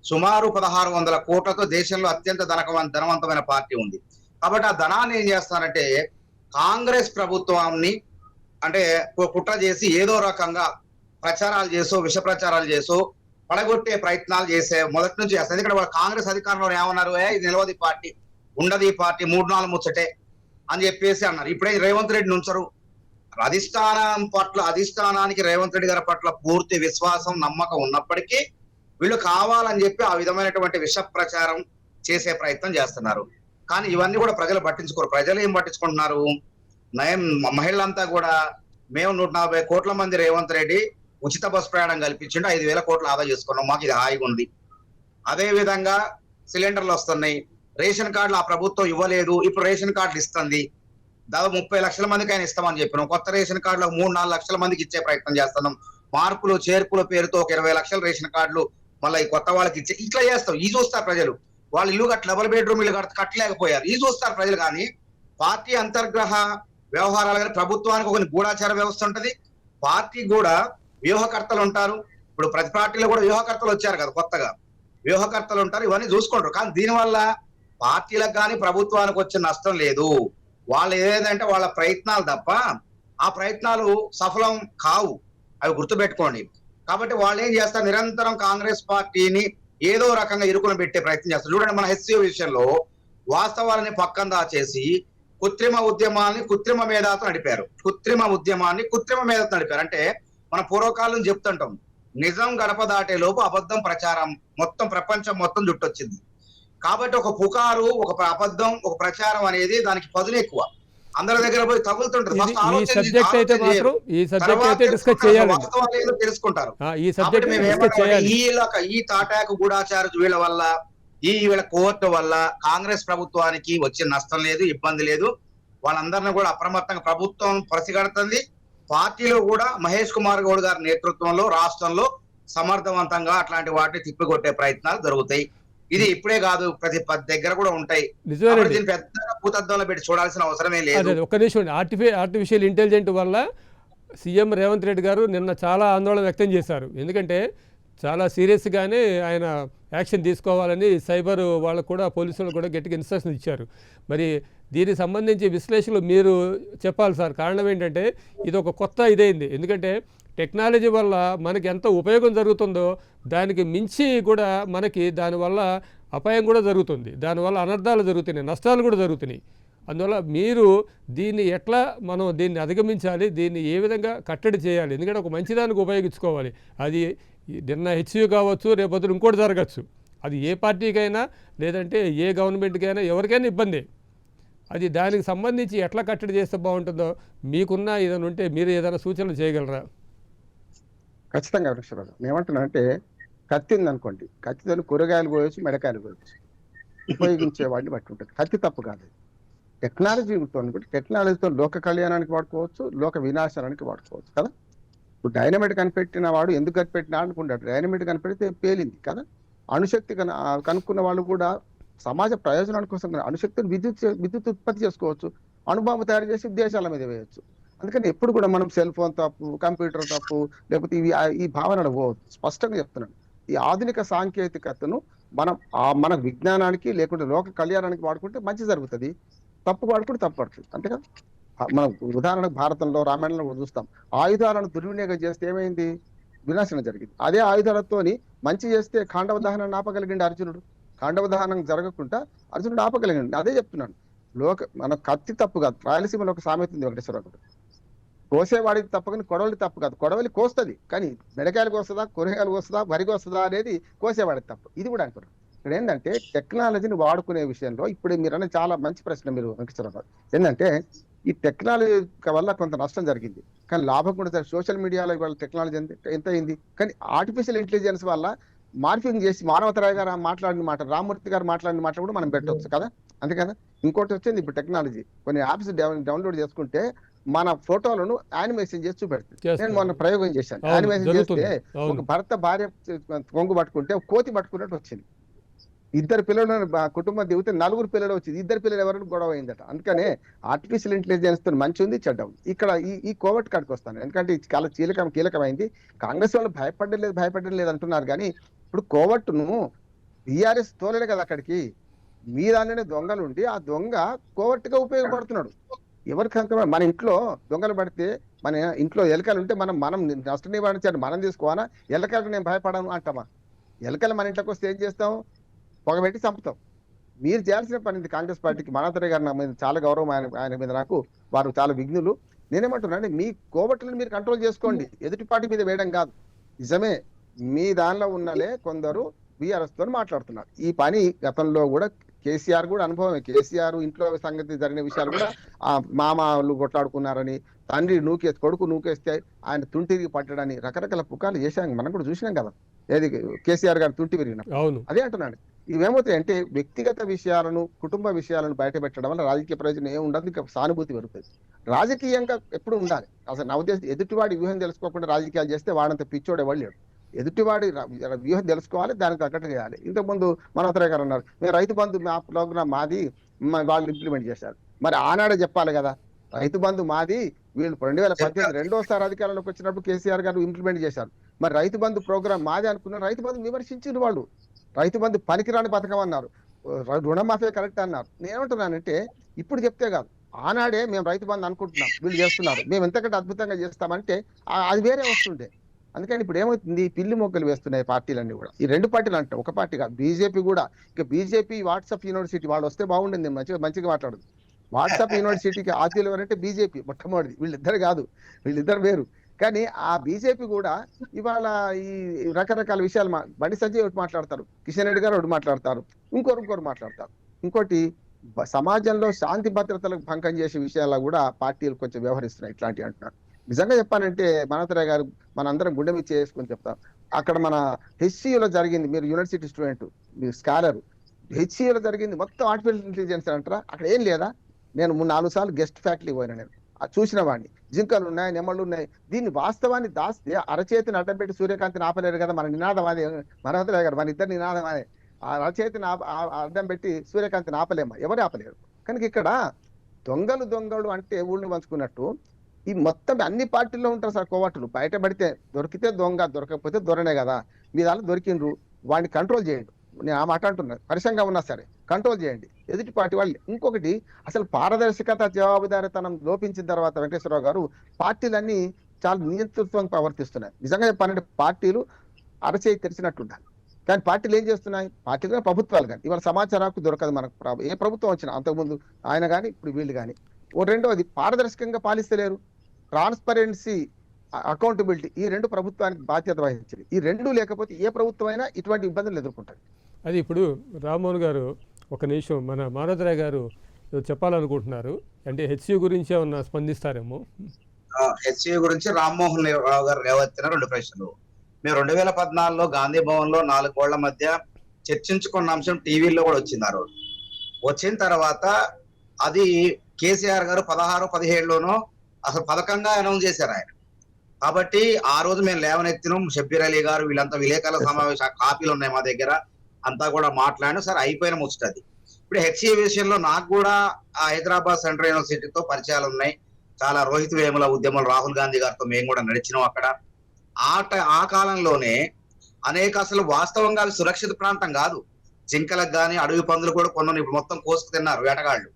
సుమారు 1600 కోట్లతో దేశంలో అత్యంత ధనవంతమైన పార్టీ ఉంది. కాబట్టి ఆ ధనాన్ని ఏం చేస్తారంటే కాంగ్రెస్ ప్రభుత్వాన్ని అంటే కుట్ర చేసి ఏదో రకంగా ప్రచారాలు చేసో విష ప్రచారాలు చేసో పడగొట్టే ప్రయత్నాలు చేసే మొదటి నుంచి చేస్తారు. ఎందుకంటే వాళ్ళు కాంగ్రెస్ అధికారంలో ఏమన్నారు, ఇది నిలవది పార్టీ, ఉండదు ఈ పార్టీ, 3-4 ముచ్చటే అని చెప్పేసి అన్నారు. ఇప్పుడే రేవంత్ రెడ్డి నుంచరు. అధిష్టానానికి రేవంత్ రెడ్డి గారి పట్ల పూర్తి విశ్వాసం నమ్మకం ఉన్నప్పటికీ వీళ్ళు కావాలని చెప్పి ఆ విధమైనటువంటి విష ప్రచారం చేసే ప్రయత్నం చేస్తున్నారు. కానీ ఇవన్నీ కూడా ప్రజలు పట్టించుకోరు. ప్రజలు ఏం పట్టించుకుంటున్నారు, మహిళలంతా కూడా మేము 140 కోట్ల మంది రేవంత్ రెడ్డి ఉచిత బస్ ప్రయాణం కల్పించిండు, 5,000 కోట్లు ఆదా చేసుకున్నాం, మాకు ఇది హాయిగా ఉంది. అదే విధంగా సిలిండర్లు వస్తున్నాయి, రేషన్ కార్డులు ఆ ప్రభుత్వం ఇవ్వలేదు, ఇప్పుడు రేషన్ కార్డులు ఇస్తుంది. దాదాపు 30 లక్షల మందికి ఆయన ఇస్తామని చెప్పినాం. కొత్త రేషన్ కార్డులు 3-4 లక్షల మందికి ఇచ్చే ప్రయత్నం చేస్తున్నాం. మార్పులు చేర్పుల పేరుతో ఒక 20 లక్షల రేషన్ కార్డులు మళ్ళీ ఈ కొత్త వాళ్ళకి ఇచ్చే ఇట్లా చేస్తాం. ఈ చూస్తారు ప్రజలు. వాళ్ళు ఇల్లు డబుల్ బెడ్రూమ్ ఇల్లు కట్టలేకపోయారు, ఈ చూస్తారు ప్రజలు. కానీ పార్టీ అంతర్గ్రహ వ్యవహారాలు కానీ ప్రభుత్వానికి ఒక గూఢాచార వ్యవస్థ ఉంటది, పార్టీ కూడా వ్యూహకర్తలు ఉంటారు. ఇప్పుడు ప్రతి పార్టీలో కూడా వ్యూహకర్తలు వచ్చారు కదా, కొత్తగా వ్యూహకర్తలు ఉంటారు, ఇవన్నీ చూసుకుంటారు. కానీ దీనివల్ల పార్టీలకు కానీ ప్రభుత్వానికి వచ్చే నష్టం లేదు. వాళ్ళు ఏదంటే వాళ్ళ ప్రయత్నాలు తప్ప ఆ ప్రయత్నాలు సఫలం కావు, అవి గుర్తుపెట్టుకోండి. కాబట్టి వాళ్ళు ఏం చేస్తారు, నిరంతరం కాంగ్రెస్ పార్టీని ఏదో రకంగా ఇరుకున పెట్టే ప్రయత్నం చేస్తారు. చూడండి, మన హెచ్సిఓ విషయంలో వాస్తవాలని పక్కన దాచేసి కృత్రిమ ఉద్యమాన్ని కృత్రిమ మేధాతో నడిపారు. అంటే మన పూర్వకాలం చెప్తుంటాం, నిజం గడప దాటే లోపు అబద్ధం ప్రచారం మొత్తం ప్రపంచం మొత్తం చుట్టొచ్చింది. కాబట్టి ఒక పుకారు, ఒక అబద్ధం, ఒక ప్రచారం అనేది దానికి పదును ఎక్కువ, అందరి దగ్గర పోయి తగులుతుంటది. తెలుసుకుంటారు. ఈ తాటాకు గూఢాచార వీళ్ళ వల్ల, వీళ్ళ కోర్టు వల్ల కాంగ్రెస్ ప్రభుత్వానికి వచ్చే నష్టం లేదు, ఇబ్బంది లేదు. వాళ్ళందరినీ కూడా అప్రమత్తంగా ప్రభుత్వం పరిసిగడుతుంది. పార్టీలో కూడా మహేష్ కుమార్ గౌడ్ గారి నేతృత్వంలో రాష్ట్రంలో సమర్థవంతంగా అట్లాంటి వాటిని తిప్పికొట్టే ప్రయత్నాలు జరుగుతాయి. ఇది ఇప్పుడే కాదు, ప్రతి దగ్గర కూడా ఉంటాయి. పెద్ద భూతద్దంలో పెట్టి చూడాల్సిన అవసరమే లేదు. ఒక్క నిమిషం, ఆర్టిఫిషియల్ ఇంటెలిజెంట్ వల్ల సీఎం రేవంత్ రెడ్డి గారు నిన్న చాలా ఆందోళన వ్యక్తం చేశారు. ఎందుకంటే చాలా సీరియస్గానే ఆయన యాక్షన్ తీసుకోవాలని సైబర్ వాళ్ళకు కూడా పోలీసులు కూడా గట్టిగా ఇన్స్ట్రక్షన్ ఇచ్చారు. మరి దీనికి సంబంధించి విశ్లేషణలు మీరు చెప్పాలి సార్. కారణం ఏంటంటే ఇది ఒక కొత్త ఇదైంది. ఎందుకంటే టెక్నాలజీ వల్ల మనకి ఎంత ఉపయోగం జరుగుతుందో దానికి మించి కూడా మనకి దానివల్ల అపాయం కూడా జరుగుతుంది, దానివల్ల అనర్థాలు జరుగుతున్నాయి, నష్టాలు కూడా జరుగుతున్నాయి. అందువల్ల మీరు దీన్ని ఎట్లా మనం దీన్ని అధిగమించాలి, దీన్ని ఏ విధంగా కట్టడి చేయాలి, ఎందుకంటే ఒక మంచిదానికి ఉపయోగించుకోవాలి. అది నిన్న హెచ్యూ కావచ్చు, రేపొద్దు ఇంకోటి జరగచ్చు. అది ఏ పార్టీకైనా లేదంటే ఏ గవర్నమెంట్కైనా ఎవరికైనా ఇబ్బంది. అది దానికి సంబంధించి ఎట్లా కట్టడి చేస్తే బాగుంటుందో మీకున్న ఏదైనా ఉంటే మీరు ఏదైనా సూచనలు చేయగలరా? ఖచ్చితంగా వృక్షరాజు ఏమంటున్నా అంటే, కత్తి ఉందనుకోండి, కత్తితో కూరగాయలు కోయొచ్చు, మెడకాయలు కోయొచ్చు. ఉపయోగించే వాడిని బట్టి ఉంటుంది. కత్తి తప్పు కాదు. టెక్నాలజీతో లోక కళ్యాణానికి వాడుకోవచ్చు, లోక వినాశనానికి వాడుకోవచ్చు కదా. ఇప్పుడు డైనమైట్ కనిపెట్టిన వాడు ఎందుకు కనిపెట్టినా అనుకుంటాడు. డైనమైట్ కనిపెడితే పేలింది కదా. అణుశక్తి కనుక్కున్న వాళ్ళు కూడా సమాజ ప్రయోజనాల కోసం అణుశక్తిని విద్యుత్ ఉత్పత్తి చేసుకోవచ్చు, అణుబాంబు తయారు చేసి దేశాల మీద వేయవచ్చు. అందుకని ఎప్పుడు కూడా మనం సెల్ ఫోన్ తప్పు, కంప్యూటర్ తప్పు, లేకపోతే ఈ భావనలు పోవద్దు. స్పష్టంగా చెప్తున్నాను. ఈ ఆధునిక సాంకేతికతను మనం మన విజ్ఞానానికి లేకుంటే లోక కళ్యాణానికి వాడుకుంటే మంచి జరుగుతుంది, తప్పు వాడుకుంటే తప్పు పడుతుంది. అంతేగా. మనం ఉదాహరణకు భారతంలో రామాయణంలో చూస్తాం, ఆయుధాలను దుర్వినియోగం చేస్తే ఏమైంది? వినాశనం జరిగింది. అదే ఆయుధాలతోని మంచి చేస్తే ఖాండవ దహనం ఆపగలిగిండి అర్జునుడు. ఖాండవ దహనం జరగకుండా అర్జునుడు ఆపగలిగింది. అదే చెప్తున్నాను. మన కత్తి తప్పు కాదు. రాయలసీమలో ఒక సామెత ఉంది వెంకటేశ్వరరావు, కోసేవాడికి తప్పు కానీ కొడవలి తప్పు కాదు. కొడవలి కోస్తుంది కానీ మెడకాయలకు వస్తుందా, కూరగాయలకు వస్తుందా, వరికి వస్తుందా అనేది కోసేవాడికి తప్పు. ఇది కూడా అంటున్నాను. ఇక్కడ ఏంటంటే టెక్నాలజీని వాడుకునే విషయంలో ఇప్పుడు మీరు అనే చాలా మంచి ప్రశ్న మీరు వెంకటేశ్వరరావు. ఏంటంటే ఈ టెక్నాలజీ వల్ల కొంత నష్టం జరిగింది, కానీ లాభం కూడా సోషల్ మీడియాలో ఇవాళ టెక్నాలజీ ఎంత అయింది. కానీ ఆర్టిఫిషియల్ ఇంటెలిజెన్స్ వల్ల మార్ఫింగ్ చేసి మానవతరాయ్ గారు మాట్లాడిన మాట, రామ్మూర్తి గారు మాట్లాడిన మాట కూడా మనం పెట్టవచ్చు కదా. అంతే కదా. ఇంకోటి వచ్చింది ఇప్పుడు టెక్నాలజీ, కొన్ని యాప్స్ డౌన్లోడ్ చేసుకుంటే మన ఫోటోలను యానిమేషన్ చేసి చూపెడుతుంది. నేను మొన్న ప్రయోగం చేశాను. యానిమేషన్ చేస్తే ఒక భర్త భార్య కొంగు పట్టుకుంటే కోతి పట్టుకున్నట్టు వచ్చింది. ఇద్దరు పిల్లలు కుటుంబం దిగితే 4 పిల్లలు వచ్చింది. ఇద్దరు పిల్లలు ఎవరైనా గొడవ అయిందట. అందుకనే ఆర్టిఫిషియల్ ఇంటెలిజెన్స్ తో మంచి ఉంది, చెడ్డ ఉంది. ఇక్కడ ఈ కోవిడ్ కాడికి వస్తాను, ఎందుకంటే ఇది చాలా కీలకమైంది. కాంగ్రెస్ వాళ్ళు భయపడడం లేదు అంటున్నారు, కానీ ఇప్పుడు కోవట్ను బీఆర్ఎస్ తోలే కదా అక్కడికి. మీ దానిలోనే దొంగలు ఉండి ఆ దొంగ కోవట్టుగా ఉపయోగపడుతున్నాడు. ఎవరికి మన ఇంట్లో దొంగలు పడితే, మన ఇంట్లో ఎలకలు ఉంటే మనం నష్ట నివారించాలి, మనం తీసుకోవాలా? ఎలకలకు నేను భయపడను అంటామా? ఎలకలు మన ఇంట్లోకి వస్తే ఏం చేస్తాం? పొగబెట్టి చంపుతాం. మీరు చేయాల్సిన పని ఇది. కాంగ్రెస్ పార్టీకి మనోహర్ గారు నా మీద చాలా గౌరవం, ఆయన మీద నాకు. వారు చాలా విఘ్నులు. నేనేమంటున్నాను, మీ కోవట్లను మీరు కంట్రోల్ చేసుకోండి, ఎదుటి పార్టీ మీద వేయడం కాదు. నిజమే, మీ దానిలో ఉన్నలే కొందరు బీఆర్ఎస్ తో మాట్లాడుతున్నారు. ఈ పని గతంలో కూడా కేసీఆర్ కూడా అనుభవమే. కేసీఆర్ ఇంట్లో సంగతి జరిగిన విషయాలు కూడా మామలు కొట్లాడుకున్నారని, తండ్రి కొడుకు నూకేస్తే ఆయన తుంటిరిగి పట్టడని రకరకాల పుకాలు చేశాం. మనం కూడా చూసినాం కదా, ఏది కేసీఆర్ గారు తుంటి విరిగినప్పుడు. అదే అంటున్నాడు. ఇవేమవుతాయి అంటే వ్యక్తిగత విషయాలను, కుటుంబ విషయాలను బయట పెట్టడం వల్ల రాజకీయ ప్రయోజనం ఏమి ఉండదు, ఇంకా సానుభూతి పెరుగుతుంది. రాజకీయంగా ఎప్పుడు ఉండాలి. అసలు నా ఉద్దేశం, ఎదుటివాడి వ్యూహం తెలుసుకోకుండా రాజకీయాలు చేస్తే వాడంత పిచ్చోడే వాళ్ళు లేడు. ఎదుటివాడి వ్యూహం తెలుసుకోవాలి, దానికి తగ్గట్టు చేయాలి. ఇంతకుముందు మనోహర్ గారు అన్నారు, మేము రైతు బంధు ప్రోగ్రామ్ మాది, వాళ్ళు ఇంప్లిమెంట్ చేశారు. మరి ఆనాడే చెప్పాలి కదా, రైతు బంధు మాది, వీళ్ళు 2018 రెండోసారి అధికారంలోకి వచ్చినప్పుడు కేసీఆర్ గారు ఇంప్లిమెంట్ చేశారు. మరి రైతు బంధు ప్రోగ్రామ్ మాది అనుకున్నారు, రైతు బంధు విమర్శించారు వాళ్ళు. రైతు బంధు పనికిరాని పథకం అన్నారు, రుణమాఫీ కరెక్ట్ అన్నారు. నేనేమంటున్నానంటే ఇప్పుడు చెప్తే కాదు, ఆనాడే మేము రైతు బంధు అనుకుంటున్నాం, వీళ్ళు చేస్తున్నారు, మేము ఎంతకంటే అద్భుతంగా చేస్తామంటే అది వేరే వస్తుండే. అందుకని ఇప్పుడు ఏమవుతుంది, పిల్లి మొక్కలు వేస్తున్నాయి పార్టీలన్నీ కూడా. ఈ రెండు పార్టీలు అంటే ఒక పార్టీ కాదు, బీజేపీ కూడా. ఇక బీజేపీ వాట్సాప్ యూనివర్సిటీ వాళ్ళు వస్తే బాగుండింది, మంచిగా మాట్లాడదు. వాట్సాప్ యూనివర్సిటీకి ఆద్యులు ఎవరంటే బీజేపీ మొట్టమొదటి. వీళ్ళిద్దరు కాదు, వీళ్ళిద్దరు వేరు. కానీ ఆ బీజేపీ కూడా ఇవాళ ఈ రకరకాల విషయాలు బండి సంజయ్ ఒకటి మాట్లాడతారు, కిషన్ రెడ్డి గారు ఒకటి మాట్లాడతారు, ఇంకోరు మాట్లాడతారు. ఇంకోటి సమాజంలో శాంతి భద్రతలకు భంగం చేసే విషయాల్లో కూడా పార్టీలు కొంచెం వ్యవహరిస్తున్నాయి ఇట్లాంటివి అంటున్నారు. నిజంగా చెప్పాలంటే మనోహర్ గారు మనందరం గుండె మీద చేసుకొని చెప్తాం. అక్కడ మన హెచ్సియులో జరిగింది, మీరు యూనివర్సిటీ స్టూడెంట్, మీరు స్కాలర్, హెచ్సియులో జరిగింది మొత్తం ఆర్టిఫిషియల్ ఇంటెలిజెన్స్ అంటారా? అక్కడ ఏం లేదా? నేను 3-4 సార్లు గెస్ట్ ఫ్యాకల్టీ పోయినా, నేను చూసిన వాడిని. జింకలు ఉన్నాయి, నెమళ్ళు ఉన్నాయి. దీన్ని వాస్తవాన్ని దాస్తే అరచేతిని అడ్డం పెట్టి సూర్యకాంతిని ఆపలేరు కదా. మన నినాదం అదే మనోహర్ గారు, మన ఇద్దరు నినాదం అదే. ఆ అరచేతిని అడ్డం పెట్టి సూర్యకాంతిని ఆపలేమా? ఎవరు ఆపలేరు. కనుక ఇక్కడ దొంగలు అంటే ఊళ్ళని పంచుకున్నట్టు ఈ మొత్తం అన్ని పార్టీల్లో ఉంటారు సార్ కోవట్లు. బయటపడితే దొరికితే దొంగ, దొరకకపోతే దొరనే కదా. మీ దాంట్లో దొరికిండ్రు, వాడిని కంట్రోల్ చేయండి. నేను ఆ మాట అంటున్నా, పరిశంగా ఉన్నా సరే కంట్రోల్ చేయండి ఎదుటి పార్టీ వాళ్ళు. ఇంకొకటి, అసలు పారదర్శకత, జవాబుదారితనం లోపించిన తర్వాత వెంకటేశ్వరరావు గారు పార్టీలన్నీ చాలా నియంతృత్వం ప్రవర్తిస్తున్నాయి. నిజంగా చెప్పాలంటే పార్టీలు అరచేయి తెరిచినట్టుండాలి. కానీ పార్టీలు ఏం చేస్తున్నాయి? పార్టీలు ప్రభుత్వాలు కానీ ఇవాళ సమాచారం హక్కు దొరకదు మనకు. ఏ ప్రభుత్వం వచ్చినా, అంతకుముందు ఆయన కానీ ఇప్పుడు వీళ్ళు కానీ. రెండవది, పారదర్శకంగా పాలిస్తలేరు. ట్రాన్స్పరెన్సీ, అకౌంటబిలిటీ, ఈ రెండు ప్రభుత్వానికి బాధ్యత వహించింది. ఈ రెండు లేకపోతే ఏ ప్రభుత్వం అయినా ఇటువంటి ఇబ్బందులు ఎదుర్కొంటుంది. అది ఇప్పుడు రామ్మోహన్ గారు ఒక నిమిషం, మన మానవరాయ్ గారు చెప్పాలనుకుంటున్నారు, అంటే హెచ్సియు గురించి ఏమన్నా స్పందిస్తారేమో. హెచ్సియు గురించి రామ్మోహన్ రావు గారు రేవెత్తిన 2 ప్రశ్నలు. మేము 2014లో గాంధీ భవన్ లో 4 గోళ్ల మధ్య చర్చించుకున్న అంశం టీవీలో కూడా వచ్చింది. ఆ రోజు వచ్చిన తర్వాత అది కేసీఆర్ గారు 16, 17లోనో అసలు పథకంగా అనౌన్స్ చేశారు ఆయన. కాబట్టి ఆ రోజు మేము లేవనెత్తినాం. షబ్బీర్ అలీ గారు వీళ్ళంతా విలేకరుల సమావేశ కాపీలు ఉన్నాయి మా దగ్గర, అంతా కూడా మాట్లాడిన సరే అయిపోయిన ముచ్చటది. ఇప్పుడు హెచ్సియు విషయంలో నాకు కూడా హైదరాబాద్ సెంట్రల్ యూనివర్సిటీతో పరిచయాలు ఉన్నాయి. చాలా రోహిత్ వేముల ఉద్యమాలు రాహుల్ గాంధీ గారితో మేము కూడా నడిచినాం అక్కడ. ఆ కాలంలోనే అనేక అసలు వాస్తవంగా అవి సురక్షిత ప్రాంతం కాదు. జింకలకు గాని అడవి పందులు కూడా కొన్ని ఇప్పుడు మొత్తం కోసుకు తిన్నారు వేటగాళ్ళు.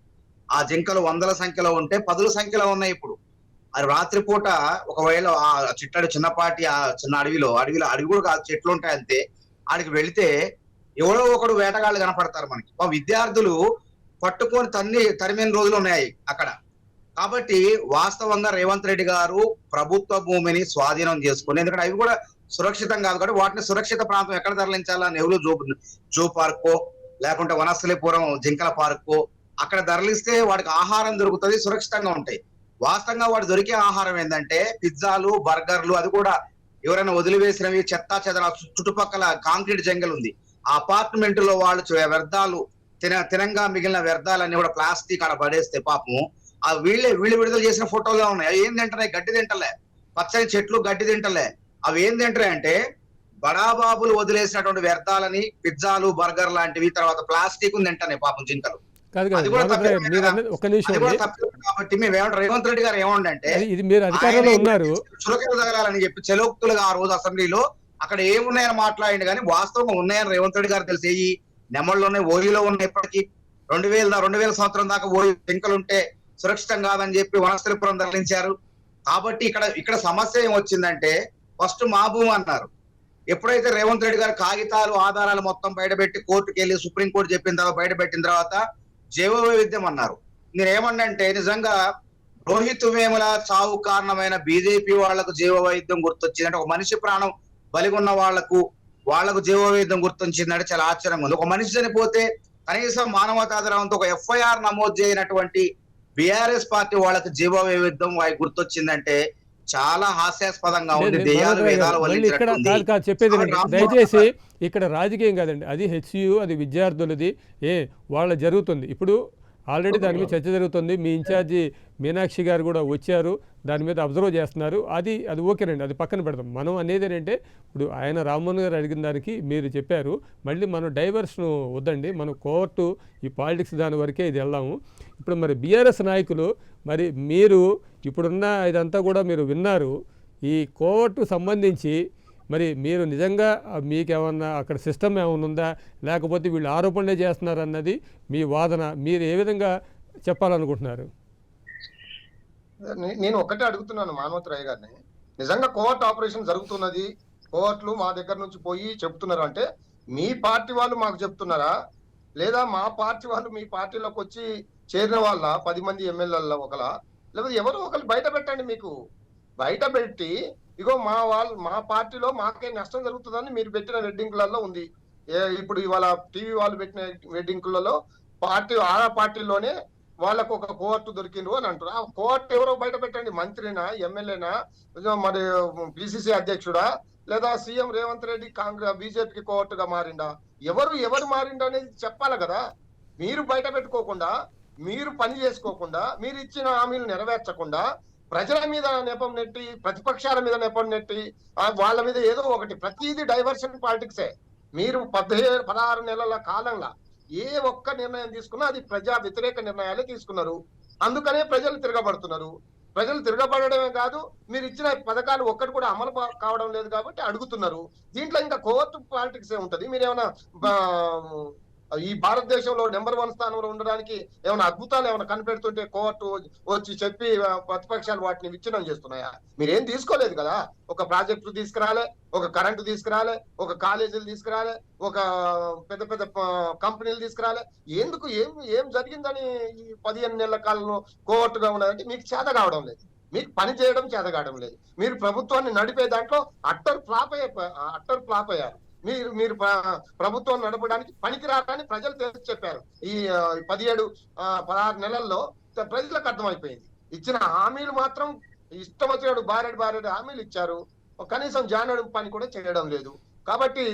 ఆ జింకలు 100ల సంఖ్యలో ఉంటే 10ల సంఖ్యలో ఉన్నాయి ఇప్పుడు. అది రాత్రిపూట ఒకవేళ ఆ చిట్టడి చిన్నపాటి ఆ చిన్న అడవిలో అడవి కూడా కాదు, చెట్లు ఉంటాయి అంతే. ఆడికి వెళితే ఎవరో ఒకడు వేటగాళ్ళు కనపడతారు మనకి. మా విద్యార్థులు పట్టుకొని తరిమిన రోజులు ఉన్నాయి అక్కడ. కాబట్టి వాస్తవంగా రేవంత్ రెడ్డి గారు ప్రభుత్వ భూమిని స్వాధీనం చేసుకుని, ఎందుకంటే అవి కూడా సురక్షితం కాదు కాబట్టి వాటిని సురక్షిత ప్రాంతం ఎక్కడ తరలించాలా, నెహ్రూ జూ పార్కో లేకుంటే వనస్థలిపురం జింకల పార్కో అక్కడ తరలిస్తే వాడికి ఆహారం దొరుకుతుంది, సురక్షితంగా ఉంటాయి. వాస్తవంగా వాడు దొరికే ఆహారం ఏంటంటే పిజ్జాలు, బర్గర్లు, అది కూడా ఎవరైనా వదిలివేసినవి, చెత్తా చెదర. చుట్టుపక్కల కాంక్రీట్ జంగల్ ఉంది. ఆ అపార్ట్మెంట్ లో వాళ్ళు వ్యర్థాలు తినంగా మిగిలిన వ్యర్థాలన్నీ కూడా ప్లాస్టిక్ అక్కడ పడేస్తే పాపం ఆ వీళ్ళు విడుదల చేసిన ఫోటోలు ఉన్నాయి. అవి ఏం తింటున్నాయి? గడ్డి తింటలే, పచ్చని చెట్లు గడ్డి తింటలే. అవి ఏం తింటాయి అంటే బడాబాబులు వదిలేసినటువంటి వ్యర్థాలని, పిజ్జాలు, బర్గర్ లాంటివి, తర్వాత ప్లాస్టిక్ తింటున్నాయి పాపం జింకలు. కాబట్టి మేము రేవంత్ రెడ్డి గారు ఏమంటే ఇది మీరు అధికారంలో ఉన్నారు, చురకలు తగలాలని చెప్పి చెలోక్తులుగా ఆ రోజు అసెంబ్లీలో అక్కడ ఏమున్నాయని మాట్లాడింది. కానీ వాస్తవంగా ఉన్నాయని రేవంత్ రెడ్డి గారు తెలిసి ఈ నెమ్మల్లోనే ఓయిలో ఉన్న ఇప్పటికీ 2000 సంవత్సరం దాకా ఓయి జింకలు ఉంటే సురక్షితం కాదని చెప్పి వనస్థలిపురం తరలించారు. కాబట్టి ఇక్కడ సమస్య ఏం వచ్చిందంటే ఫస్ట్ మా భూమి అన్నారు. ఎప్పుడైతే రేవంత్ రెడ్డి గారు కాగితాలు ఆధారాలు మొత్తం బయటపెట్టి కోర్టుకు వెళ్ళి సుప్రీంకోర్టు చెప్పిన తర్వాత బయటపెట్టిన తర్వాత జైవ వైవిధ్యం అన్నారు. నేనేమన్నంటే నిజంగా రోహిత్ వేముల చావు కారణమైన బీజేపీ వాళ్లకు జీవ వైవిధ్యం గుర్తొచ్చిందంటే, ఒక మనిషి ప్రాణం బలిగొన్న వాళ్లకు జీవ వైవిధ్యం గుర్తొచ్చిందంటే చాలా ఆశ్చర్యంగా ఉంది. ఒక మనిషి చనిపోతే కనీసం మానవతాధారంతో ఒక ఎఫ్ఐఆర్ నమోదు చేయనటువంటి బీఆర్ఎస్ పార్టీ వాళ్ళకి జీవ వైవిధ్యం గుర్తొచ్చిందంటే చాలా హాస్యాస్పదంగా ఉంది. చెప్పేది దయచేసి ఇక్కడ రాజకీయం కాదండి, అది హెచ్సియు, అది విద్యార్థులది, వాళ్ళ జరుగుతుంది. ఇప్పుడు ఆల్రెడీ దాని మీద చర్చ జరుగుతుంది. మీ ఇన్ఛార్జి మీనాక్షి గారు కూడా వచ్చారు, దాని మీద అబ్జర్వ్ చేస్తున్నారు. అది ఓకేనండి, అది పక్కన పెడతాం. మనం అనేది ఏంటంటే ఇప్పుడు ఆయన రామ్మోహన్ గారు అడిగిన దానికి మీరు చెప్పారు, మళ్ళీ మనం డైవర్షన్ వద్దండి, మనం కోర్టు ఈ పాలిటిక్స్ దాని వరకే ఇది వెళ్దాము. ఇప్పుడు మరి బీఆర్ఎస్ నాయకులు, మరి మీరు ఇప్పుడున్న ఇదంతా కూడా మీరు విన్నారు, ఈ కోర్టు సంబంధించి మరి మీరు నిజంగా మీకేమన్నా అక్కడ సిస్టమ్ ఏమైనా ఉందా, లేకపోతే వీళ్ళు ఆరోపణలే చేస్తున్నారు అన్నది మీ వాదన, మీరు ఏ విధంగా చెప్పాలనుకుంటున్నారు? నేను ఒక్కటే అడుగుతున్నాను మానవరాయ్ గారిని, నిజంగా కోర్టు ఆపరేషన్ జరుగుతున్నది, కోర్టులు మా దగ్గర నుంచి పోయి చెప్తున్నారు అంటే మీ పార్టీ వాళ్ళు మాకు చెప్తున్నారా, లేదా మా పార్టీ వాళ్ళు మీ పార్టీలోకి వచ్చి చేరిన వాళ్ళ 10 మంది ఎమ్మెల్యేల ఒకలా, లేకపోతే ఎవరో ఒకరు బయట పెట్టండి. మీకు బయట పెట్టి ఇగో మా పార్టీలో మాకే నష్టం జరుగుతుందని మీరు పెట్టిన వెడ్డింగ్లలో ఉంది. ఇప్పుడు ఇవాళ టీవీ వాళ్ళు పెట్టిన వెడ్డింగ్లలో పార్టీలోనే వాళ్ళకు ఒక కోర్టు దొరికిండ్రు అని అంటారు. ఆ కోర్టు ఎవరో బయట పెట్టండి. మంత్రినా, ఎమ్మెల్యేనా, మరి పిసిసి అధ్యక్షుడా, లేదా సీఎం రేవంత్ రెడ్డి బీజేపీకి కోర్టుగా మారిండా, ఎవరు మారిండా అనేది చెప్పాలి కదా. మీరు బయట పెట్టుకోకుండా, మీరు పని చేసుకోకుండా, మీరు ఇచ్చిన హామీలు నెరవేర్చకుండా ప్రజల మీద నెపం నెట్టి, ప్రతిపక్షాల మీద నెపం నెట్టి, వాళ్ళ మీద ఏదో ఒకటి ప్రతిదీ డైవర్షన్ పాలిటిక్సే. మీరు 16 నెలల కాలంలో ఏ ఒక్క నిర్ణయం తీసుకున్నా అది ప్రజా వ్యతిరేక నిర్ణయాలే తీసుకున్నారు. అందుకనే ప్రజలు తిరగబడుతున్నారు. ప్రజలు తిరగబడమే కాదు, మీరు ఇచ్చిన పథకాలు ఒక్కటి కూడా అమలు కావడం లేదు కాబట్టి అడుగుతున్నారు. దీంట్లో ఇంకా కోర్టు పాలిటిక్స్ ఏ ఉంటది. మీరేమైనా ఈ భారతదేశంలో నెంబర్ 1 స్థానంలో ఉండడానికి ఏమైనా అద్భుతాలు ఏమైనా కనిపెడుతుంటే కోర్టు వచ్చి చెప్పి ప్రతిపక్షాలు వాటిని విచ్ఛిన్నం చేస్తున్నాయా? మీరేం తీసుకోలేదు కదా. ఒక ప్రాజెక్టు తీసుకురాలే, ఒక కరెంటు తీసుకురాలే, ఒక కాలేజీలు తీసుకురాలే, ఒక పెద్ద కంపెనీలు తీసుకురాలే. ఎందుకు ఏం జరిగిందని ఈ 15 నెలల కాలంలో కోర్టుగా ఉన్నదంటే మీకు చేత కావడం లేదు, మీకు పని చేయడం చేత కావడం లేదు. మీరు ప్రభుత్వాన్ని నడిపే దాంట్లో అట్టర్ ఫ్లాప్ అయ్యారు. మీరు మీరు ప్రభుత్వం నడపడానికి పనికిరారని ప్రజలు తెలిసి చెప్పారు. ఈ 16 నెలల్లో ప్రజలకు అర్థమైపోయింది. ఇచ్చిన హామీలు మాత్రం ఇష్టం వచ్చినట్టు బారెడు హామీలు ఇచ్చారు. కనీసం జానడు పని కూడా చేయడం లేదు. కాబట్టి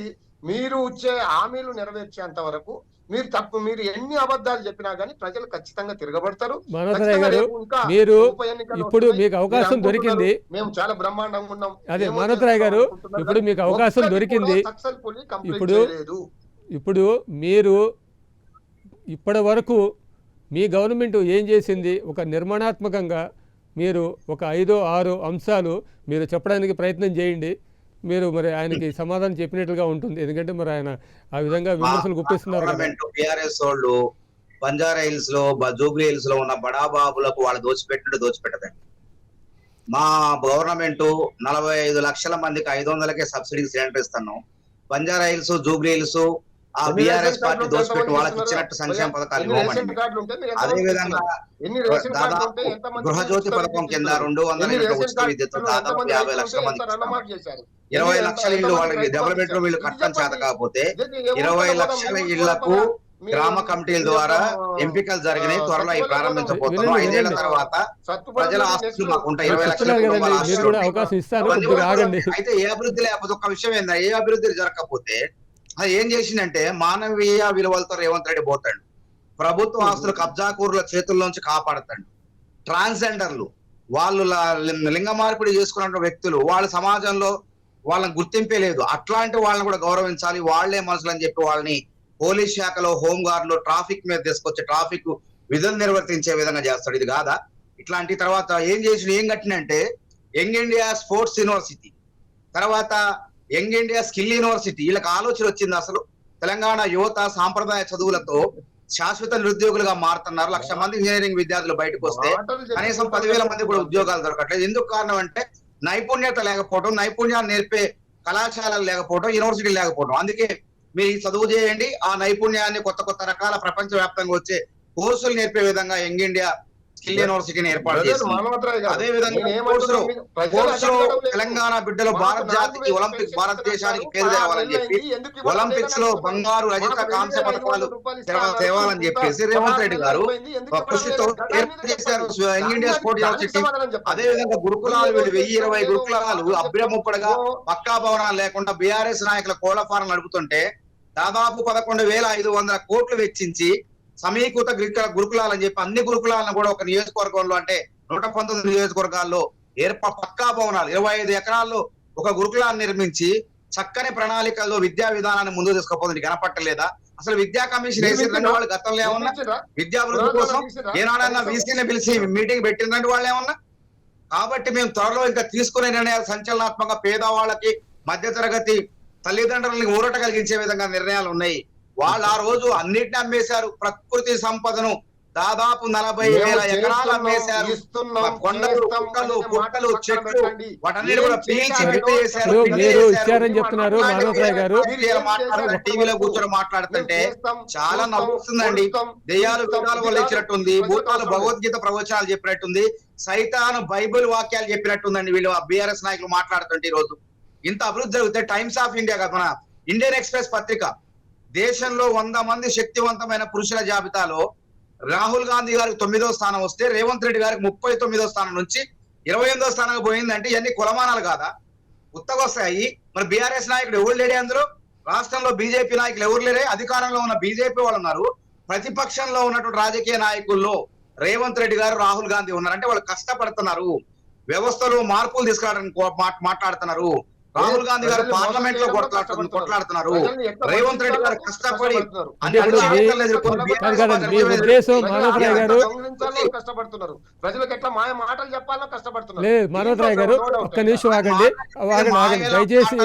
మీరు ఇచ్చే హామీలు నెరవేర్చేంత వరకు మీరు ఎన్ని అబద్ధాలు చెప్పినా గానీ ప్రజలు ఖచ్చితంగా తిరగబడతారు. మానవరాయ్ గారు, మీరు ఇప్పుడు మీకు అవకాశం దొరికింది, మేము చాలా బ్రహ్మాండంగా ఉన్నాం. అదే మానవరాయ్ గారు, ఇప్పుడు మీకు అవకాశం దొరికింది. ఇప్పుడు మీరు ఇప్పటి వరకు మీ గవర్నమెంట్ ఏం చేసింది, ఒక నిర్మాణాత్మకంగా మీరు ఒక 5-6 అంశాలు మీరు చెప్పడానికి ప్రయత్నం చేయండి. మీరు మరి ఆయనకి సమాధానం చెప్పినట్లుగా ఉంటుంది. ఎందుకంటే మరి ఆయన ఆ విధంగా విమర్శలు గుప్పిస్తున్నారు. టిఆర్ఎస్ వాళ్ళు బంజారా హిల్స్ లో జూబ్లీ హిల్స్ లో ఉన్న బడాబాబులకు వాళ్ళు దోచిపెట్టదండి. మా గవర్నమెంట్ 45 లక్షల మందికి 500కే సబ్సిడీ సిలిండర్ ఇస్తున్నాం. బంజారా హిల్స్, జూబ్లీ హిల్స్ ఆ బీఆర్ఎస్ పార్టీ దోచిపెట్టి వాళ్ళకి ఇచ్చినట్టు సంక్షేమ పథకాలు ఇవ్వమండి. అదేవిధంగా దాదాపు గృహజ్యోతి పథకం కింద 200 యూనిట్ల ఉచిత విద్యుత్ దాదాపు 50 లక్షల మందికి 20 లక్షల ఇళ్లు వాళ్ళకి డబుల్ బెడ్రూమ్ ఇల్లు కట్టడం చేత కాకపోతే 20 లక్షల ఇళ్లకు గ్రామ కమిటీల ద్వారా ఎంపికలు జరిగినాయి. త్వరలో అవి ప్రారంభించబోతున్నాం. 5 ఏళ్ల తర్వాత ప్రజల ఆస్తులు మాకు ఉంటాయి. 20 లక్షల అయితే ఏ అభివృద్ధి లేకపోతే ఒక విషయం ఏందా, ఏ అభివృద్ధి జరగకపోతే అది ఏం చేసిందంటే మానవీయ విలువలతో రేవంత్ రెడ్డి పోతాడు. ప్రభుత్వ ఆస్తులు కబ్జాకూరుల చేతుల్లోంచి కాపాడతాడు. ట్రాన్స్జెండర్లు వాళ్ళు లింగ మార్పిడి చేసుకున్న వ్యక్తులు వాళ్ళ సమాజంలో వాళ్ళని గుర్తింపే లేదు. అట్లాంటి వాళ్ళని కూడా గౌరవించాలి. వాళ్లే మనుషులు అని చెప్పి వాళ్ళని పోలీస్ శాఖలో, హోంగార్డులో ట్రాఫిక్ మీద తీసుకొచ్చి ట్రాఫిక్ విధులు నిర్వర్తించే విధంగా చేస్తాడు. ఇది కాదా? ఇట్లాంటి తర్వాత ఏం కట్టినంటే యంగ్ ఇండియా స్పోర్ట్స్ యూనివర్సిటీ, తర్వాత యంగ్ ఇండియా స్కిల్ యూనివర్సిటీ. వీళ్ళకి ఆలోచన వచ్చింది. అసలు తెలంగాణ యువత సాంప్రదాయ చదువులతో శాశ్వత నిరుద్యోగులుగా మారుతున్నారు. 1,00,000 మంది ఇంజనీరింగ్ విద్యార్థులు బయటకు వస్తే కనీసం 10,000 మంది కూడా ఉద్యోగాలు దొరకట్లేదు. ఎందుకు కారణం అంటే నైపుణ్యత లేకపోవడం, నైపుణ్యాలు నేర్పే కళాశాలలు లేకపోవడం, యూనివర్సిటీలు లేకపోవడం. అందుకే మీరు ఈ చదువు చేయండి, ఆ నైపుణ్యాన్ని కొత్త రకాల ప్రపంచ వ్యాప్తంగా వచ్చే కోర్సులు నేర్పే విధంగా యంగ్ ఇండియా స్కిల్ యూనివర్సిటీని ఏర్పాటు చేసింది. అదే విధంగా తెలంగాణ బిడ్డలు భారతదేశానికి పేరు తేవాలని చెప్పి ఒలింపిక్స్ లో బంగారు, రజత, కాంస్య పథకాలు తేవాలని చెప్పేసి రేవంత్ రెడ్డి గారు కృషితో ఏర్పాటు చేశారు యంగ్ ఇండియా స్పోర్ట్స్ యూనివర్సిటీ. అదే విధంగా గురుకులాలు 1020 గురుకులాలు అభ్యముప్పడుగా పక్కా భవనాలు లేకుండా బీఆర్ఎస్ నాయకుల కోళ్ల ఫారం నడుపుతుంటే దాదాపు 11,500 కోట్లు వెచ్చించి సమీకృత గురుకులాలని చెప్పి అన్ని గురుకులాలను కూడా ఒక నియోజకవర్గంలో అంటే 119 నియోజకవర్గాల్లో పక్కా భవనాలు 25 ఎకరాల్లో ఒక గురుకులాన్ని నిర్మించి చక్కని ప్రణాళికల్లో విద్యా విధానాన్ని ముందు తీసుకుపోతుంది. కనపట్టలేదా? అసలు విద్యా కమిషన్ వేసిందంటే వాళ్ళు గతంలో ఏమన్నా విద్యాభివృద్ధి కోసం ఏనాడన్నా వీసీని పిలిచి మీటింగ్ పెట్టిందంటే వాళ్ళు ఏమన్నా? కాబట్టి మేము త్వరలో ఇంకా తీసుకునే నిర్ణయాలు సంచలనాత్మక పేదవాళ్ళకి, మధ్యతరగతి తల్లిదండ్రులకి ఊరట కలిగించే విధంగా నిర్ణయాలు ఉన్నాయి. వాళ్ళు ఆ రోజు అన్నిటిని అమ్మేశారు. ప్రకృతి సంపదను దాదాపు 40,000 ఎకరాలు అమ్మేశారు. కొండలు, కుక్కలు, పుట్టలు, చెట్లు వాటన్నిటి కూడా టీవీలో కూర్చొని మాట్లాడుతుంటే చాలా నవ్వుతుందండి. దెయ్యాలు విధాల వల్ల ఇచ్చినట్టుంది, భూతాలు భగవద్గీత ప్రవచనాలు చెప్పినట్టుంది, సైతాను బైబిల్ వాక్యాలు చెప్పినట్టుందండి వీళ్ళు బీఆర్ఎస్ నాయకులు మాట్లాడుతుంటే. ఈ రోజు ఇంత అభివృద్ధి జరిగితే టైమ్స్ ఆఫ్ ఇండియా కదా, మన ఇండియన్ ఎక్స్ప్రెస్ పత్రిక దేశంలో 100 మంది శక్తివంతమైన పురుషుల జాబితాలో రాహుల్ గాంధీ గారికి 9వ స్థానం వస్తే రేవంత్ రెడ్డి గారికి 39వ స్థానం నుంచి 28వ స్థానంగా పోయిందంటే ఇవన్నీ కులమానాలు కాదా? ఉత్తగొస్తాయి. మరి బీఆర్ఎస్ నాయకుడు ఎవరు లేడే? అందరూ రాష్ట్రంలో బీజేపీ నాయకులు ఎవరు లేరే? అధికారంలో ఉన్న బీజేపీ వాళ్ళు ఉన్నారు. ప్రతిపక్షంలో ఉన్నటువంటి రాజకీయ నాయకుల్లో రేవంత్ రెడ్డి గారు, రాహుల్ గాంధీ ఉన్నారంటే వాళ్ళు కష్టపడుతున్నారు, వ్యవస్థలో మార్పులు తీసుకురావడానికి మాట్లాడుతున్నారు. రాహుల్ గాంధీ గారు పార్లమెంట్ లో కొట్లాడుతున్నారు. రేవంత్ రెడ్డి గారు కష్టపడి కష్టపడుతున్నారు. ప్రజలకు ఎట్లా మాయ మాటలు చెప్పాలో కష్టపడుతున్నారు. మనోహర్ గారు ఒక్క నిమిషం ఆగండి, దయచేసి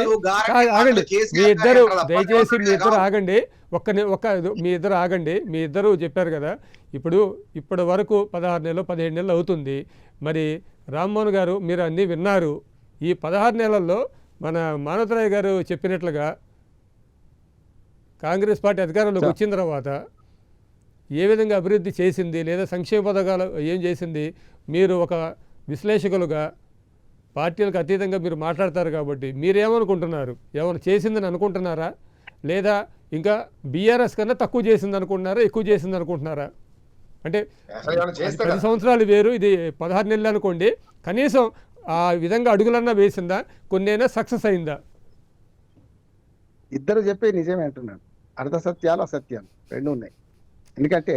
ఆగండి. మీ ఇద్దరు ఆగండి, మీ ఇద్దరు ఆగండి. మీ ఇద్దరు చెప్పారు కదా, ఇప్పటి వరకు 16 నెలలు 17 నెలలు అవుతుంది. మరి రామ్మోహన్ గారు మీరు అన్నీ విన్నారు. ఈ 16 నెలల్లో మన మానవరాయ్ గారు చెప్పినట్లుగా కాంగ్రెస్ పార్టీ అధికారంలోకి వచ్చిన తర్వాత ఏ విధంగా అభివృద్ధి చేసింది లేదా సంక్షేమ పథకాలు ఏం చేసింది, మీరు ఒక విశ్లేషకులుగా పార్టీలకు అతీతంగా మీరు మాట్లాడతారు కాబట్టి మీరేమనుకుంటున్నారు? ఏమైనా చేసిందని అనుకుంటున్నారా, లేదా ఇంకా బీఆర్ఎస్ కన్నా తక్కువ చేసింది అనుకుంటున్నారా, ఎక్కువ చేసింది అనుకుంటున్నారా? అంటే అసలు ఏమైనా చేస్తే 10 సంవత్సరాలు వేరు, ఇది 16 నెలలు అనుకోండి, కనీసం ఆ విధంగా అడుగులన్నా వేసిందా, కొన్నైనా సక్సెస్ అయిందా? ఇద్దరు చెప్పే నిజమే అంటున్నాను. అర్ధ సత్యాలు అసత్యాలు రెండు ఉన్నాయి. ఎందుకంటే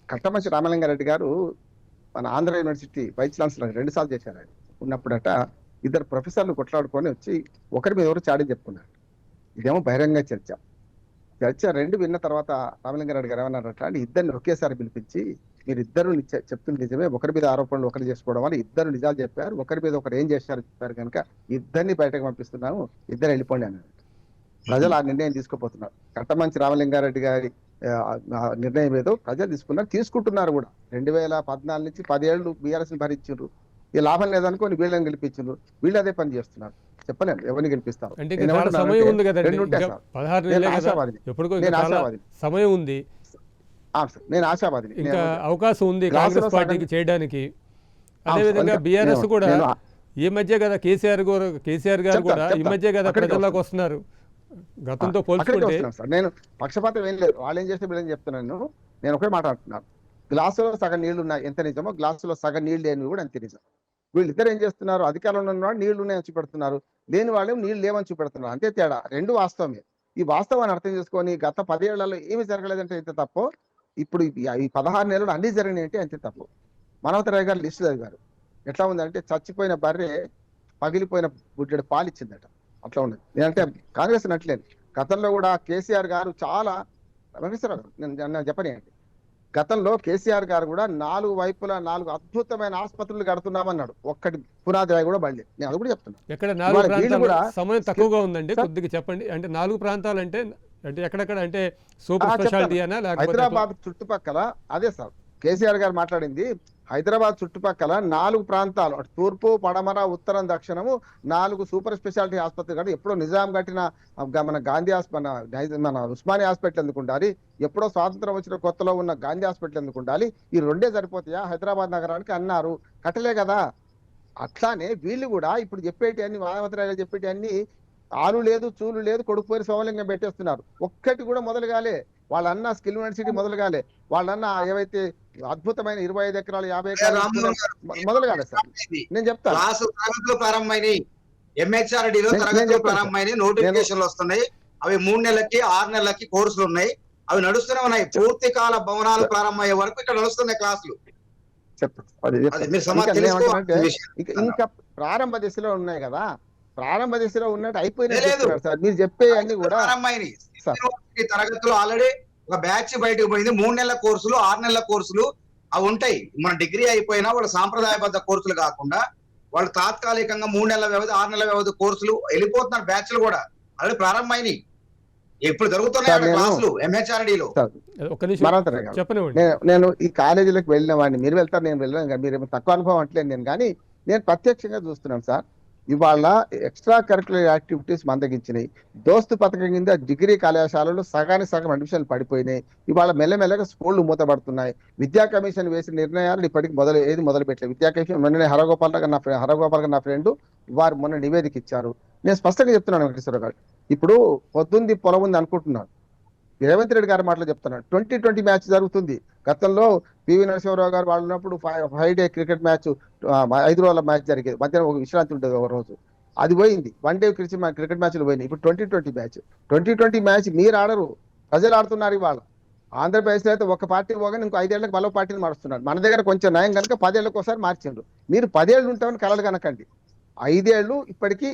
కట్టమంచి రామలింగారెడ్డి గారు మన ఆంధ్ర యూనివర్సిటీ వైస్ ఛాన్సలర్ 2 సార్లు చేశారు. ఆయన ఉన్నప్పుడట ఇద్దరు ప్రొఫెసర్లు కొట్లాడుకొని వచ్చి ఒకరి మీద ఎవరు చాడీ చెప్పుకున్నారు. ఇదేమో బహిరంగ చర్చ. చర్చ 2 విన్న తర్వాత రామలింగారెడ్డి గారు ఏమన్నారట అంటే ఇద్దరిని ఒకేసారి పిలిపించి మీరు ఇద్దరు చెప్తుంది నిజమే, ఒకరి మీద ఆరోపణలు ఒకరు చేసుకోవడం వల్ల ఇద్దరు నిజాలు చెప్పారు, ఒకరి మీద ఒకరు ఏం చేశారు చెప్పారు కనుక ఇద్దరిని బయటకు పంపిస్తున్నాము, ఇద్దరు వెళ్ళిపోండి అన్నారు. ప్రజలు ఆ నిర్ణయం తీసుకోపోతున్నారు. కట్టమంచి రామలింగారెడ్డి గారి నిర్ణయం ఏదో ప్రజలు తీసుకుంటున్నారు కూడా. 2014 నుంచి 10 ఏళ్ళు బీఆర్ఎస్ ని భరించారు. ఈ లాభం లేదనుకోని వీళ్ళని గెలిపించారు. వీళ్ళు అదే పని చేస్తున్నారు. చెప్పలేము ఎవరిని గెలిపిస్తారు. అంటే ఇంకా చాలా సమయం ఉంది కదండి, ఇంకా 16 నెలలే కదా, ఆశావాదిని. ఎప్పుడుకో నేను ఇంకా చాలా ఆశావాదిని. సమయం ఉంది, నేను ఆశావాదిని. ఇంకా అవకాశం ఉంది కాంగ్రెస్ గ్లాసులో పార్టీకి సగం- చేయడానికి. అదేవిధంగా ఇంకా బీఆర్ఎస్ నేను- కూడా నేను- ఈ మధ్య కదా కేసీఆర్ గారు కూడా ఈ చెప్తా. మధ్య కదా అక్కడికి ప్రజల్లోకి వస్తున్నారు. గతంతో అక్కడికి పోల్చుకుంటే వస్తున్నాను సార్. నేను పక్షపాతం ఏం లేదు, వాళ్ళు ఏం చేస్తే వీళ్ళని చెప్తున్నాను. నేను ఒకటే మాట్లాడుతున్నాను. గ్లాసులో సగం నీళ్లు ఉన్నాయి ఎంత నిజమో, గ్లాసులో సగం నీళ్లు లేనివి కూడా అంతే నిజం. వీళ్ళిద్దరు ఏం చేస్తున్నారు, అధికారంలో ఉన్నవాడు నీళ్లు ఉన్నాయని చూపెడుతున్నారు, లేని వాళ్ళు నీళ్లు లేవని చూపెడుతున్నారు. అంతే తేడా, రెండు వాస్తవమే. ఈ వాస్తవాన్ని అర్థం చేసుకొని గత 10 ఏళ్లలో ఏమి జరగలేదంటే ఎంత తప్పు, ఇప్పుడు ఈ 16 నెలలు అన్ని జరిగినాయంటే అంతే తప్పు. మనోహర్ గారు లిస్టు చదివారు. ఎట్లా ఉందంటే చచ్చిపోయిన బర్రె పగిలిపోయిన బుడ్డెడు పాలు ఇచ్చిందట, అట్లా ఉన్నది. నేనంటే కాంగ్రెస్ నట్లేదు. గతంలో కూడా కేసీఆర్ గారు చాలా వెంకటేశ్వరరావు గారు నేను చెప్పని అంటే గతంలో కేసీఆర్ గారు కూడా 4 వైపులా 4 అద్భుతమైన ఆసుపత్రులు కడుతున్నామన్నాడు. ఒక్కటి పునాది రాయి కూడా బయలుదేరి. నేను అది కూడా చెప్తున్నాను. ఎక్కడ 4 వీళ్ళు ప్రాంతాలు కూడా సమయం తక్కువగా ఉందండి, సార్? కొద్దిగా చెప్పండి. అంటే 4 ప్రాంతాలు అంటే ఎక్కడెక్కడ, అంటే సూపర్ చెప్తాను. స్పెషాలిటీ అనా లేకపోతే హైదరాబాద్ చుట్టుపక్కల అదే సార్ కేసీఆర్ గారు మాట్లాడింది. హైదరాబాద్ చుట్టుపక్కల 4 ప్రాంతాలు, అటు తూర్పు, పడమర, ఉత్తరం, దక్షిణము 4 సూపర్ స్పెషాలిటీ ఆసుపత్రులు కట్టి ఎప్పుడో నిజాం కట్టిన మన గాంధీ మన ఉస్మానియా హాస్పిటల్ ఎందుకు ఉండాలి, ఎప్పుడో స్వాతంత్రం వచ్చిన కొత్తలో ఉన్న గాంధీ హాస్పిటల్ ఎందుకు ఉండాలి, ఈ 2 సరిపోతాయా హైదరాబాద్ నగరానికి అన్నారు, కట్టలే కదా. అట్లానే వీళ్ళు కూడా ఇప్పుడు చెప్పేటి అన్ని మాధవరావు చెప్పేటి అన్ని ఆలు లేదు, చూలు లేదు, కొడుకు పేరు సోమలింగం పెట్టేస్తున్నారు. ఒక్కటి కూడా మొదలు కాలే. వాళ్ళన్న స్కిల్ యూనివర్సిటీ మొదలు కాలే. వాళ్ళన్న ఏవైతే అద్భుతమైన 25 ఎకరాలు 50 ఎకరాలు మొదలు కాలేదు సార్. నేను చెప్తాను. తరగతులు ప్రారంభమైనాయి, ఎంహెచ్ఆర్డీలో తరగతులు ప్రారంభమైనాయి, నోటిఫికేషన్లు వస్తున్నాయి. అవి 3 నెలలకి 6 నెలలకి కోర్సులు ఉన్నాయి, అవి నడుస్తూనే ఉన్నాయి. పూర్తి కాల భవనాలు ప్రారంభమయ్యే వరకు ఇక్కడ నడుస్తున్నాయి క్లాసులు. ఇంకా ప్రారంభ దశలో ఉన్నాయి కదా, ప్రారంభ దశలో ఉన్నట్టు అయిపోయినాయి సార్. మీరు చెప్పే అన్ని కూడా తరగతులు ఆల్రెడీ ఒక బ్యాచ్ బయటకు పోయింది. 3 నెలల కోర్సులు, 6 నెలల కోర్సులు అవి ఉంటాయి. మన డిగ్రీ అయిపోయినా వాళ్ళు సాంప్రదాయబద్ధ కోర్సులు కాకుండా వాళ్ళు తాత్కాలికంగా 3 నెలల వ్యవధి, 6 నెలల వ్యవధి కోర్సులు వెళ్ళిపోతున్నారు. బ్యాచ్లు కూడా ఆల్రెడీ ప్రారంభమైనాయి, ఇప్పుడు జరుగుతున్నాయి క్లాసులు ఎంహెచ్ఆర్డీలో. నేను ఈ కాలేజీలకు వెళ్ళిన వాడిని, మీరు వెళ్తారు నేను వెళ్ళాను, మీరు తక్కువ అనుభవం అంటలేదు నేను, కానీ నేను ప్రత్యక్షంగా చూస్తున్నాను సార్. ఇవాళ ఎక్స్ట్రా కరిక్యులర్ యాక్టివిటీస్ మందగించినాయి. దోస్తు పథకం కింద డిగ్రీ కళాశాలలు సగానికి సగం అడ్మిషన్లు పడిపోయినాయి. ఇవాళ మెల్లమెల్లగా స్కూళ్లు మూతపడుతున్నాయి. విద్యా కమిషన్ వేసిన నిర్ణయాలు ఇప్పటికి మొదలు పెట్టలేదు. విద్యా కమిషన్ మొన్న హరగోపాల్ గారు నా ఫ్రెండ్ వారు మొన్న నివేదిక ఇచ్చారు. నేను స్పష్టంగా చెప్తున్నాను వెంకటేశ్వర గారు, ఇప్పుడు పొద్దుంది పొలం ఉంది అనుకుంటున్నాను. రేవంత్ రెడ్డి గారి మాటలు చెప్తున్నాను. 2020 మ్యాచ్ జరుగుతుంది. గతంలో పివి నరసింహారావు గారు వాళ్ళు ఉన్నప్పుడు 5 డే క్రికెట్ మ్యాచ్, 5 రోజుల మ్యాచ్ జరిగేది, మధ్యాహ్నం ఒక విశ్రాంతి ఉంటుంది ఒక రోజు, అది పోయింది. 1 డే క్రికెట్ మ్యాచ్లు పోయినాయి. ఇప్పుడు 2020 మ్యాచ్ మీరు ఆడరు, ప్రజలు ఆడుతున్నారు. ఇవాళ ఆంధ్రప్రదేశ్లో అయితే ఒక పార్టీ పోగానే ఇంకో 5 ఏళ్లకు మరో పార్టీని మారుస్తున్నారు. మన దగ్గర కొంచెం నయం కనుక 10 ఏళ్ళకి ఒకసారి మార్చిండ్రు. మీరు 10 ఏళ్ళు ఉంటామని కలలు కనకండి. 5 ఏళ్ళు ఇప్పటికీ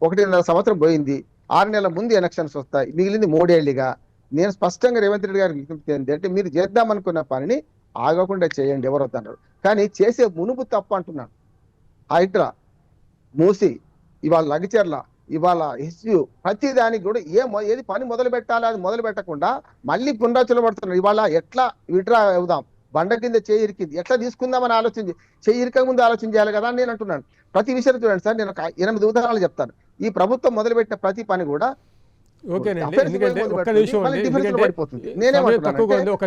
1.5 సంవత్సరం పోయింది. 6 నెలల ముందు ఎలక్షన్స్ వస్తాయి, మిగిలింది 3 ఏళ్ళుగా. నేను స్పష్టంగా రేవంత్ రెడ్డి గారికి విజ్ఞప్తి ఏంటంటే మీరు చేద్దామనుకున్న పనిని ఆగకుండా చేయండి, ఎవరు వద్దన్నారు. కానీ చేసే మునుపు తప్పు అంటున్నాను. హైడ్రా, మూసి, ఇవాళ లగచర్ల, ఇవాళ ఎస్యూ, ప్రతి దానికి కూడా ఏది పని మొదలు పెట్టాలి అది మొదలు పెట్టకుండా మళ్ళీ పునరాచన పడుతున్నారు. ఇవాళ ఎట్లా విడ్రా అవుదాం, బండ కింద చేయి ఇరికింది, ఎట్లా తీసుకుందామని ఆలోచించి చేయి ఇరక ముందు ఆలోచన చేయాలి కదా అని నేను అంటున్నాను. ప్రతి విషయం చూడండి సార్, నేను 8 ఉదాహరణలు చెప్తాను. ఈ ప్రభుత్వం మొదలుపెట్టిన ప్రతి పని కూడా ఓకేనండి. ఎందుకంటే ఒక్క నిమిషం అండి, ఒక్క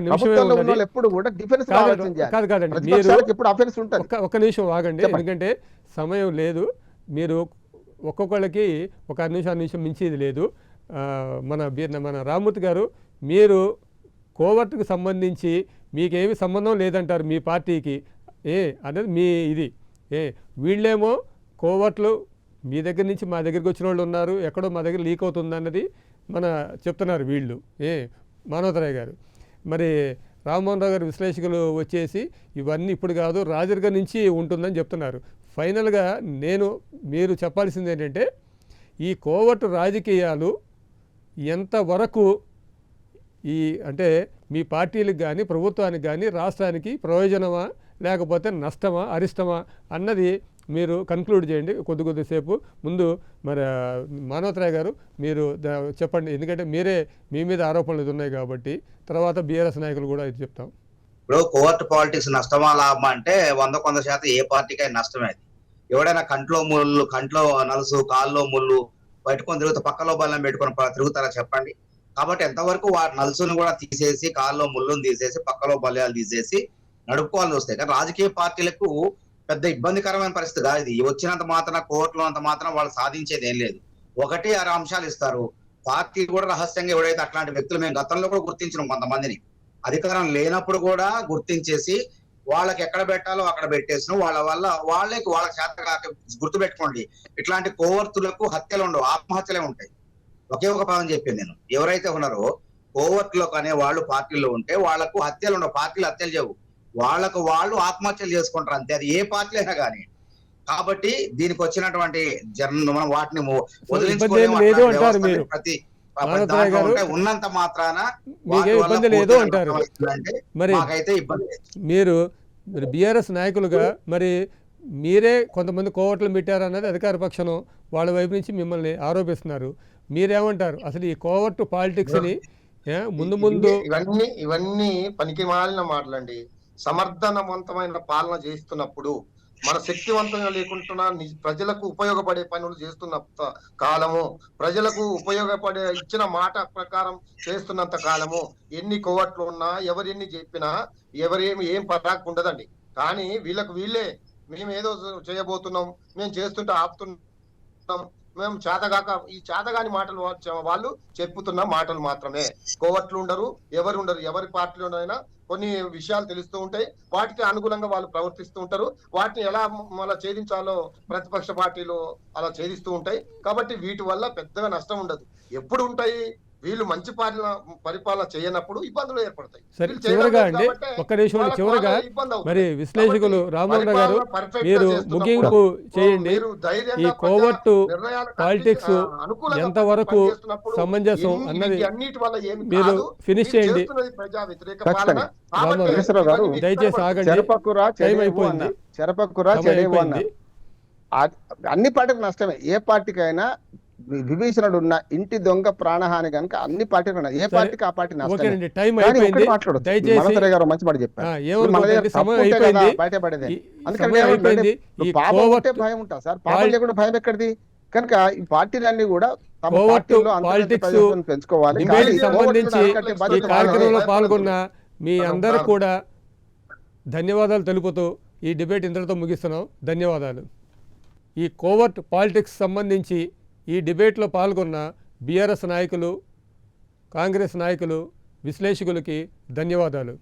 నిమిషం ఆగండి, ఎందుకంటే సమయం లేదు. మీరు ఒక్కొక్కళ్ళకి ఒక 6 నిమిషం మించేది లేదు. మన రామ్మూర్తి గారు, మీరు కోవర్టుకు సంబంధించి మీకేమి సంబంధం లేదంటారు మీ పార్టీకి అనేది మీ ఇది. వీళ్ళేమో కోవర్ట్లు మీ దగ్గర నుంచి మా దగ్గరికి వచ్చిన వాళ్ళు ఉన్నారు, ఎక్కడో మా దగ్గర లీక్ అవుతుంది అన్నది చెప్తున్నారు వీళ్ళు. మానవతరాయ్ గారు, మరి రామ్మోహన్ రావు గారు విశ్లేషకులు వచ్చేసి ఇవన్నీ ఇప్పుడు కాదు రాజర్గ నుంచి ఉంటుందని చెప్తున్నారు. ఫైనల్గా మీరు చెప్పాల్సింది ఏంటంటే ఈ కోవర్టు రాజకీయాలు ఎంతవరకు అంటే మీ పార్టీలకు కానీ ప్రభుత్వానికి కానీ రాష్ట్రానికి ప్రయోజనమా లేకపోతే నష్టమా అరిష్టమా అన్నది మీరు కన్క్లూడ్ చేయండి కొద్దిసేపు. ముందు మరి మానవతరాయ్ గారు మీరు చెప్పండి, ఎందుకంటే మీ మీద ఆరోపణలు ఉన్నాయి కాబట్టి తర్వాత బీఆర్ఎస్ నాయకులు కూడా ఇది చెప్తాం. ఇప్పుడు కోవర్ట్ పాలిటిక్స్ నష్టమా లాభమా అంటే 100% ఏ పార్టీకైనా నష్టమే. అది ఎవడైనా కంట్లో నలుసు కాల్లో ముళ్ళు పెట్టుకొని తిరుగుతా పక్కలో బలం పెట్టుకొని తిరుగుతారా చెప్పండి? కాబట్టి ఎంతవరకు వారి నలుసును కూడా తీసేసి కాల్లో ముళ్ళును తీసేసి పక్కలో బల్యాలు తీసేసి నడుపుకోవాల్సి వస్తాయి. కానీ రాజకీయ పార్టీలకు పెద్ద ఇబ్బందికరమైన పరిస్థితి కాదు ఇది. వచ్చినంత మాత్రం కోర్టులో అంత మాత్రం వాళ్ళు సాధించేది ఏం లేదు. 1-6 అంశాలు ఇస్తారు. పార్టీ కూడా రహస్యంగా ఎవడైతే అట్లాంటి వ్యక్తులు మేము గతంలో కూడా గుర్తించినాం, కొంతమందిని అధికారం లేనప్పుడు కూడా గుర్తించేసి వాళ్ళకి ఎక్కడ పెట్టాలో అక్కడ పెట్టేసిన వాళ్ళకి చేత కాక గుర్తుపెట్టుకోండి, ఇట్లాంటి కోవర్తులకు హత్యలు ఉండవు, ఆత్మహత్యలే ఉంటాయి. ఒకే ఒక పదం చెప్పింది నేను, ఎవరైతే ఉన్నారో కోవర్టులో అనే వాళ్ళు పార్టీలో ఉంటే వాళ్లకు హత్యలు ఉండవు, పార్టీలు హత్యలు చేయవు, వాళ్ళు ఆత్మహత్యలు చేసుకుంటారు అంతే, అది ఏ పార్టీ అయినా కానీ. కాబట్టి దీనికి వచ్చినటువంటి మనం వాటిని ప్రతి ఉన్నంత మాత్రాన మాకైతే ఇబ్బంది. మీరు బీఆర్ఎస్ నాయకులుగా మరి మీరే కొంతమంది కోవర్టులు పెట్టారన్నది అధికార పక్షం వాళ్ళ వైపు నుంచి మిమ్మల్ని ఆరోపిస్తున్నారు. మీరేమంటారు అసలు ఈ కోవర్టు పాలిటిక్స్ ని? ముందు ఇవన్నీ పనికి మాలిన మాటలండి. సమర్థనవంతమైన పాలన చేస్తున్నప్పుడు, మన శక్తివంతంగా లేకుండా ప్రజలకు ఉపయోగపడే పనులు చేస్తున్న కాలము, ప్రజలకు ఉపయోగపడే ఇచ్చిన మాట ప్రకారం చేస్తున్నంత కాలము ఎన్ని కోవట్లు ఉన్నా ఎవరెన్ని చెప్పినా ఏం పరాకు ఉండదండి. కానీ వీళ్ళే మేము ఏదో చేయబోతున్నాం, మేము చేస్తుంటే ఆపుతున్నాం, మేము చేతగాక ఈ చేతగాని మాటలు వాళ్ళు చెప్పుతున్న మాటలు మాత్రమే. కోవట్లు ఉండరు, ఎవరి పార్టీలో అయినా కొన్ని విషయాలు తెలుస్తూ ఉంటాయి, వాటికి అనుగుణంగా వాళ్ళు ప్రవర్తిస్తూ ఉంటారు. వాటిని ఎలా మళ్ళీ ఛేదించాలో ప్రతిపక్ష పార్టీలు అలా ఛేదిస్తూ ఉంటాయి. కాబట్టి వీటి వల్ల పెద్దగా నష్టం ఉండదు. ఎప్పుడు ఉంటాయి? వీళ్ళు మంచి పరిపాలన చేయనప్పుడు ఇబ్బందులు ఏర్పడతాయి. చివరగా అండి, ఒక్క నిమిషం చివరగా మరి విశ్లేషకులు రామ్మోహన్ గారు మీరు ముగింపు చేయండి. ఈ కోవర్టు పాలిటిక్స్ ఎంతవరకు సమంజసం అన్నది మీరు ఫినిష్ చేయండి. దయచేసి ఆగండి, టైం అయిపోయింది. అన్ని పార్టీలకు నష్టమే. ఏ పార్టీకైనా విభీషణుడు ఉన్న ఇంటి దొంగ ప్రాణహాని కనుక అన్ని పార్టీలు ఉన్నాయి. ఏ పార్టీకి ఆ పార్టీ నష్టమే. గారు మంచి మాట చెప్పారు, బయటపడేది. అందుకని భయం ఉంటుంది సార్, పాపం లేకుండా భయం ఎక్కడిది? కనుక ఈ పార్టీలన్నీ కూడా తమ పార్టీలో పెంచుకోవాలి. సంబంధించి ఈ కార్యక్రమంలో పాల్గొన్న మీ అందరూ కూడా ధన్యవాదాలు తెలుపుతూ ఈ డిబేట్ ఇంతటితో ముగిస్తున్నాం. ధన్యవాదాలు. ఈ కోవర్ట్ పాలిటిక్స్ సంబంధించి ఈ డిబేట్లో పాల్గొన్న బీఆర్ఎస్ నాయకులు, కాంగ్రెస్ నాయకులు, విశ్లేషకులకి ధన్యవాదాలు.